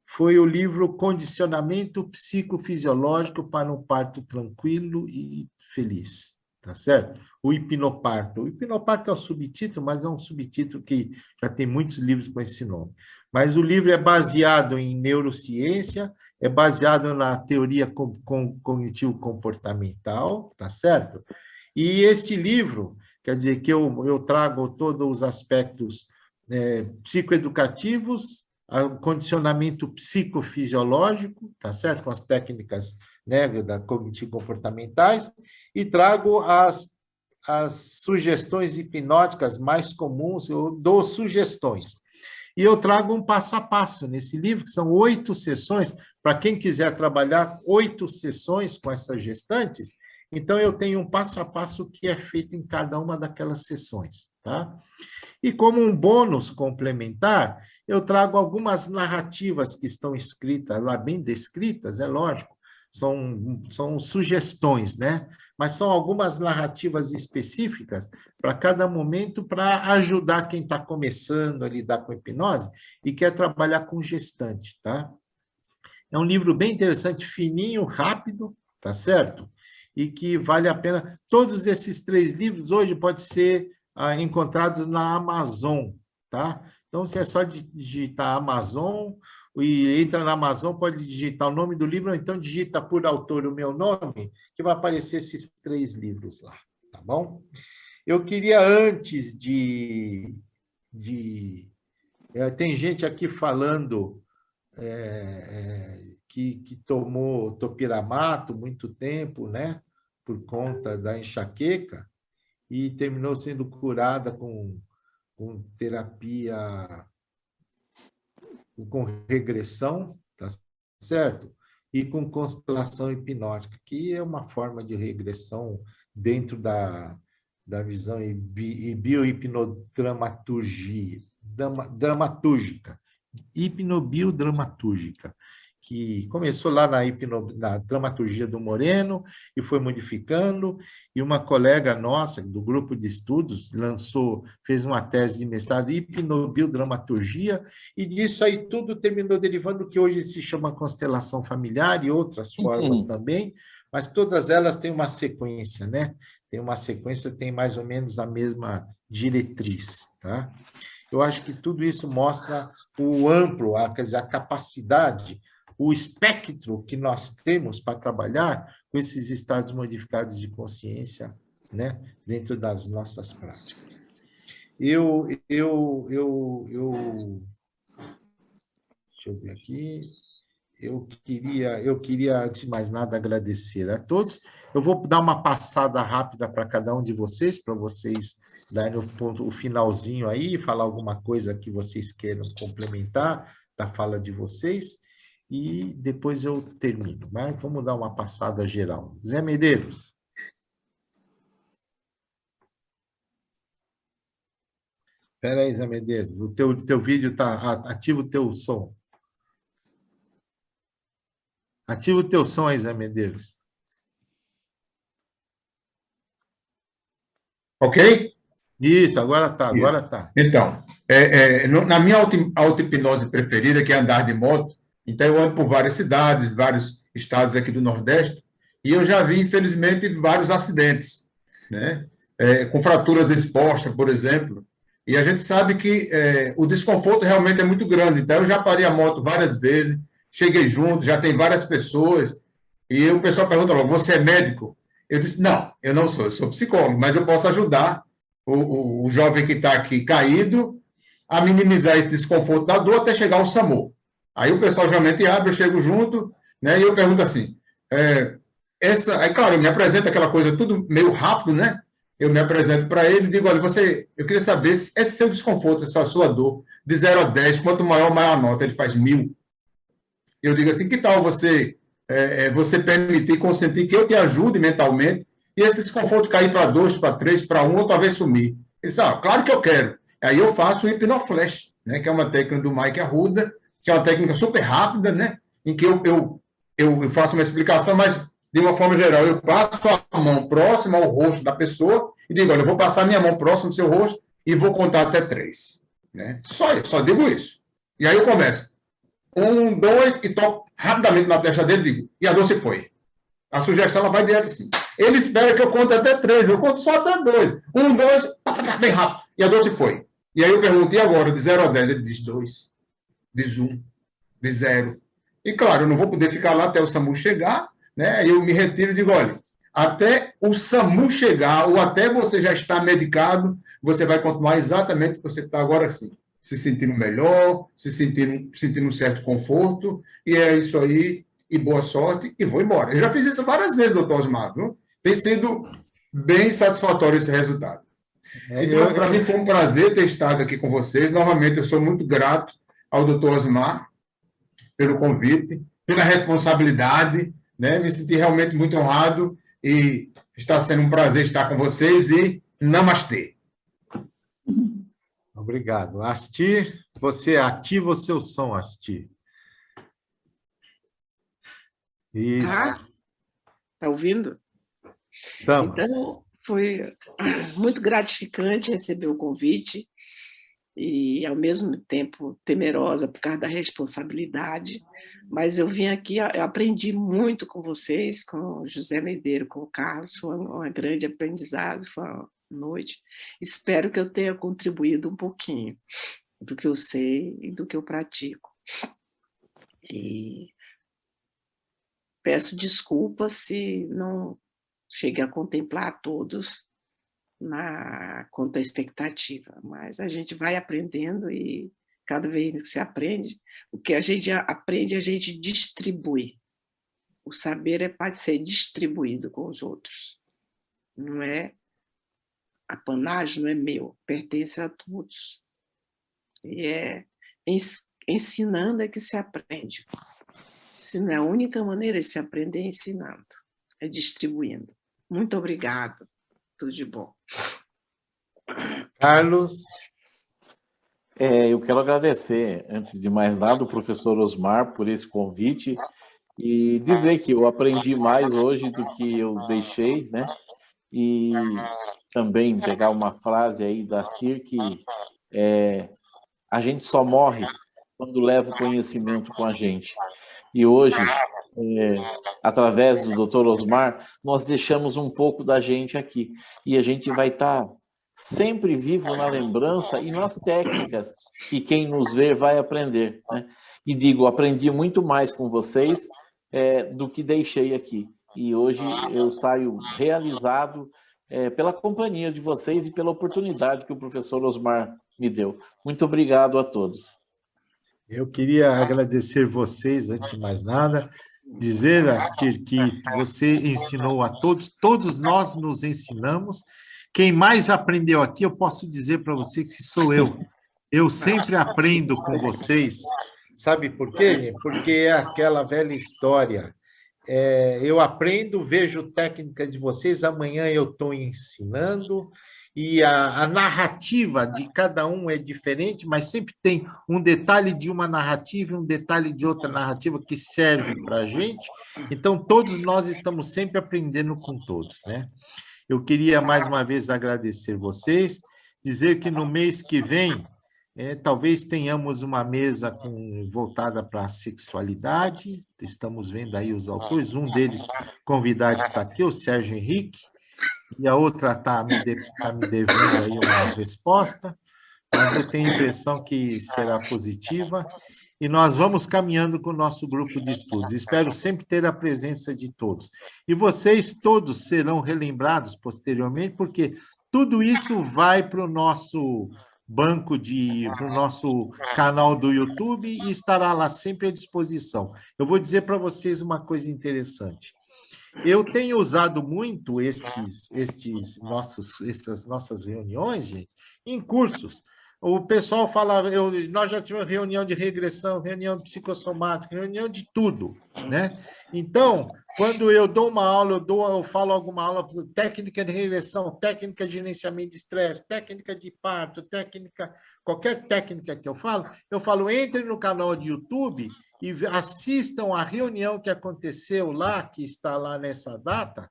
foi o livro Condicionamento Psicofisiológico para um Parto Tranquilo e Feliz, tá certo? O hipnoparto. O hipnoparto é o subtítulo, mas é um subtítulo que já tem muitos livros com esse nome. Mas o livro é baseado em neurociência, é baseado na teoria cognitivo-comportamental, tá certo? E este livro, quer dizer, que eu trago todos os aspectos psicoeducativos, condicionamento psicofisiológico, tá certo? Com as técnicas, né, da cognitivo-comportamentais, e trago as sugestões hipnóticas mais comuns, eu dou sugestões. E eu trago um passo a passo nesse livro, que são 8 sessões, para quem quiser trabalhar 8 sessões com essas gestantes, então eu tenho um passo a passo que é feito em cada uma daquelas sessões, tá? E como um bônus complementar, eu trago algumas narrativas que estão escritas lá, bem descritas, é lógico, são sugestões, né? Mas são algumas narrativas específicas para cada momento, para ajudar quem está começando a lidar com hipnose e quer trabalhar com gestante, tá? É um livro bem interessante, fininho, rápido, tá certo? E que vale a pena. Todos esses 3 livros hoje podem ser encontrados na Amazon, tá? Então, se é só digitar Amazon e entra na Amazon, pode digitar o nome do livro, ou então digita por autor o meu nome, que vai aparecer esses 3 livros lá, tá bom? Eu queria, antes tem gente aqui falando que tomou topiramato muito tempo, né? Por conta da enxaqueca, e terminou sendo curada com terapia, com regressão, tá certo? E com constelação hipnótica, que é uma forma de regressão dentro da visão biohipnodramatúrgica, hipnobiodramatúrgica, que começou lá na dramaturgia do Moreno e foi modificando, e uma colega nossa, do grupo de estudos, fez uma tese de mestrado em hipnobiodramaturgia, e disso aí tudo terminou derivando que hoje se chama constelação familiar e outras formas também, mas todas elas têm uma sequência, né? Tem uma sequência, tem mais ou menos a mesma diretriz, tá? Eu acho que tudo isso mostra o amplo, quer dizer, a capacidade, o espectro que nós temos para trabalhar com esses estados modificados de consciência, né, dentro das nossas práticas. Deixa eu ver aqui. Eu queria, antes de mais nada, agradecer a todos. Eu vou dar uma passada rápida para cada um de vocês, para vocês darem o finalzinho aí, falar alguma coisa que vocês queiram complementar da fala de vocês, e depois eu termino. Mas vamos dar uma passada geral. Zé Medeiros. Espera aí, Zé Medeiros. O teu vídeo está... Ativa o teu som. Ativa o teu som aí, Zé Medeiros. Ok? Isso, agora está. Então, na minha auto-hipnose preferida, que é andar de moto, então eu ando por várias cidades, vários estados aqui do Nordeste, e eu já vi, infelizmente, vários acidentes, né? Com fraturas expostas, por exemplo, e a gente sabe que o desconforto realmente é muito grande. Então, eu já parei a moto várias vezes, cheguei junto, já tem várias pessoas, E o pessoal pergunta logo, você é médico? Eu disse, não, eu não sou, eu sou psicólogo, mas eu posso ajudar o jovem que está aqui caído a minimizar esse desconforto da dor até chegar ao SAMU. Aí o pessoal geralmente abre, eu chego junto, né, e eu pergunto assim, aí, claro, eu me apresento aquela coisa tudo meio rápido, né? Eu me apresento para ele e digo, olha, eu queria saber se esse seu desconforto, essa sua dor, de 0 a 10, quanto maior a nota, ele faz 1000. Eu digo assim, que tal você permitir, consentir que eu te ajude mentalmente e esse desconforto cair para 2, para 3, para 1, ou talvez sumir? Ele disse, claro que eu quero. Aí eu faço o hipnoflash, né, que é uma técnica do Mike Arruda, que é uma técnica super rápida, né, em que eu faço uma explicação, mas de uma forma geral, eu passo a mão próxima ao rosto da pessoa e digo, olha, eu vou passar a minha mão próxima do seu rosto e vou contar até 3. Né? Só digo isso. E aí eu começo. 1, 2, e toco rapidamente na testa dele e digo, e a dor se foi. A sugestão ela vai direto assim. Ele espera que eu conte até 3, eu conto só até 2. 1, 2, bem rápido. E a dor se foi. E aí eu pergunto, e agora, de 0 a 10? Ele diz 2, diz 1, diz 0. E claro, eu não vou poder ficar lá até o SAMU chegar, né? Eu me retiro e digo, olha, até o SAMU chegar, ou até você já estar medicado, você vai continuar exatamente o que você está agora sim. Se sentindo melhor, se sentindo um certo conforto, e é isso aí, e boa sorte, e vou embora. Eu já fiz isso várias vezes, doutor Osmar, viu? Tem sido bem satisfatório esse resultado. Então, para mim foi um prazer ter estado aqui com vocês. Novamente, eu sou muito grato ao doutor Osmar pelo convite, pela responsabilidade, né? Me senti realmente muito honrado e está sendo um prazer estar com vocês e namastê. Obrigado. Astir, você ativa o seu som, Astir. Isso. Tá ouvindo? Estamos. Então, foi muito gratificante receber o convite e, ao mesmo tempo, temerosa por causa da responsabilidade, mas eu vim aqui, eu aprendi muito com vocês, com o José Medeiro, com o Carlos, foi um grande aprendizado, foi uma noite. Espero que eu tenha contribuído um pouquinho do que eu sei e do que eu pratico. E peço desculpas se não cheguei a contemplar todos quanto à expectativa, mas a gente vai aprendendo e cada vez que se aprende, o que a gente aprende, a gente distribui. O saber é para ser distribuído com os outros. Não é apanagem, não é meu, pertence a todos. E é ensinando é que se aprende. Se não é a única maneira de se aprender, é ensinando, é distribuindo. Muito obrigado. Tudo de bom. Carlos. Eu quero agradecer, antes de mais nada, o professor Osmar por esse convite e dizer que eu aprendi mais hoje do que eu deixei, né? E também pegar uma frase aí da Astir que a gente só morre quando leva o conhecimento com a gente. E hoje, através do Dr. Osmar, nós deixamos um pouco da gente aqui. E a gente vai estar sempre vivo na lembrança e nas técnicas que quem nos vê vai aprender, né? E digo, aprendi muito mais com vocês do que deixei aqui. E hoje eu saio realizado pela companhia de vocês e pela oportunidade que o professor Osmar me deu. Muito obrigado a todos. Eu queria agradecer vocês, antes de mais nada, dizer, Astir, que você ensinou a todos nós nos ensinamos. Quem mais aprendeu aqui, eu posso dizer para você que sou eu. Eu sempre aprendo com vocês. Sabe por quê? Porque é aquela velha história. Eu aprendo, vejo técnica de vocês, amanhã eu estou ensinando, e a narrativa de cada um é diferente, mas sempre tem um detalhe de uma narrativa e um detalhe de outra narrativa que serve para a gente. Então, todos nós estamos sempre aprendendo com todos, né? Eu queria, mais uma vez, agradecer vocês, dizer que no mês que vem, talvez tenhamos uma mesa voltada para a sexualidade, estamos vendo aí os autores, um deles convidado está aqui, o Sérgio Henrique, e a outra está me devendo aí uma resposta, mas eu tenho a impressão que será positiva, e nós vamos caminhando com o nosso grupo de estudos. Espero sempre ter a presença de todos. E vocês todos serão relembrados posteriormente, porque tudo isso vai para o nosso banco para o nosso canal do YouTube e estará lá sempre à disposição. Eu vou dizer para vocês uma coisa interessante. Eu tenho usado muito essas nossas reuniões, gente, em cursos. O pessoal fala, nós já tivemos reunião de regressão, reunião de psicossomática, reunião de tudo, né? Então, quando eu dou uma aula, eu falo alguma aula, técnica de regressão, técnica de gerenciamento de estresse, técnica de parto, qualquer técnica que eu falo, entre no canal de YouTube e assistam a reunião que aconteceu lá, que está lá nessa data,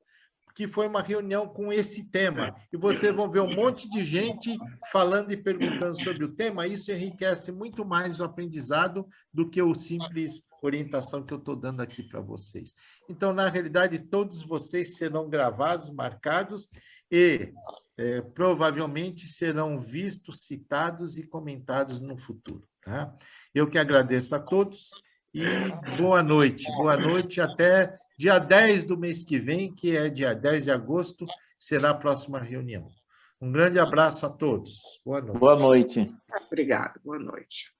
que foi uma reunião com esse tema. E vocês vão ver um monte de gente falando e perguntando sobre o tema. Isso enriquece muito mais o aprendizado do que o simples orientação que eu estou dando aqui para vocês. Então, na realidade, todos vocês serão gravados, marcados e provavelmente serão vistos, citados e comentados no futuro. Tá? Eu que agradeço a todos e boa noite até dia 10 do mês que vem, que é dia 10 de agosto, será a próxima reunião. Um grande abraço a todos. Boa noite. Boa noite. Obrigado, boa noite.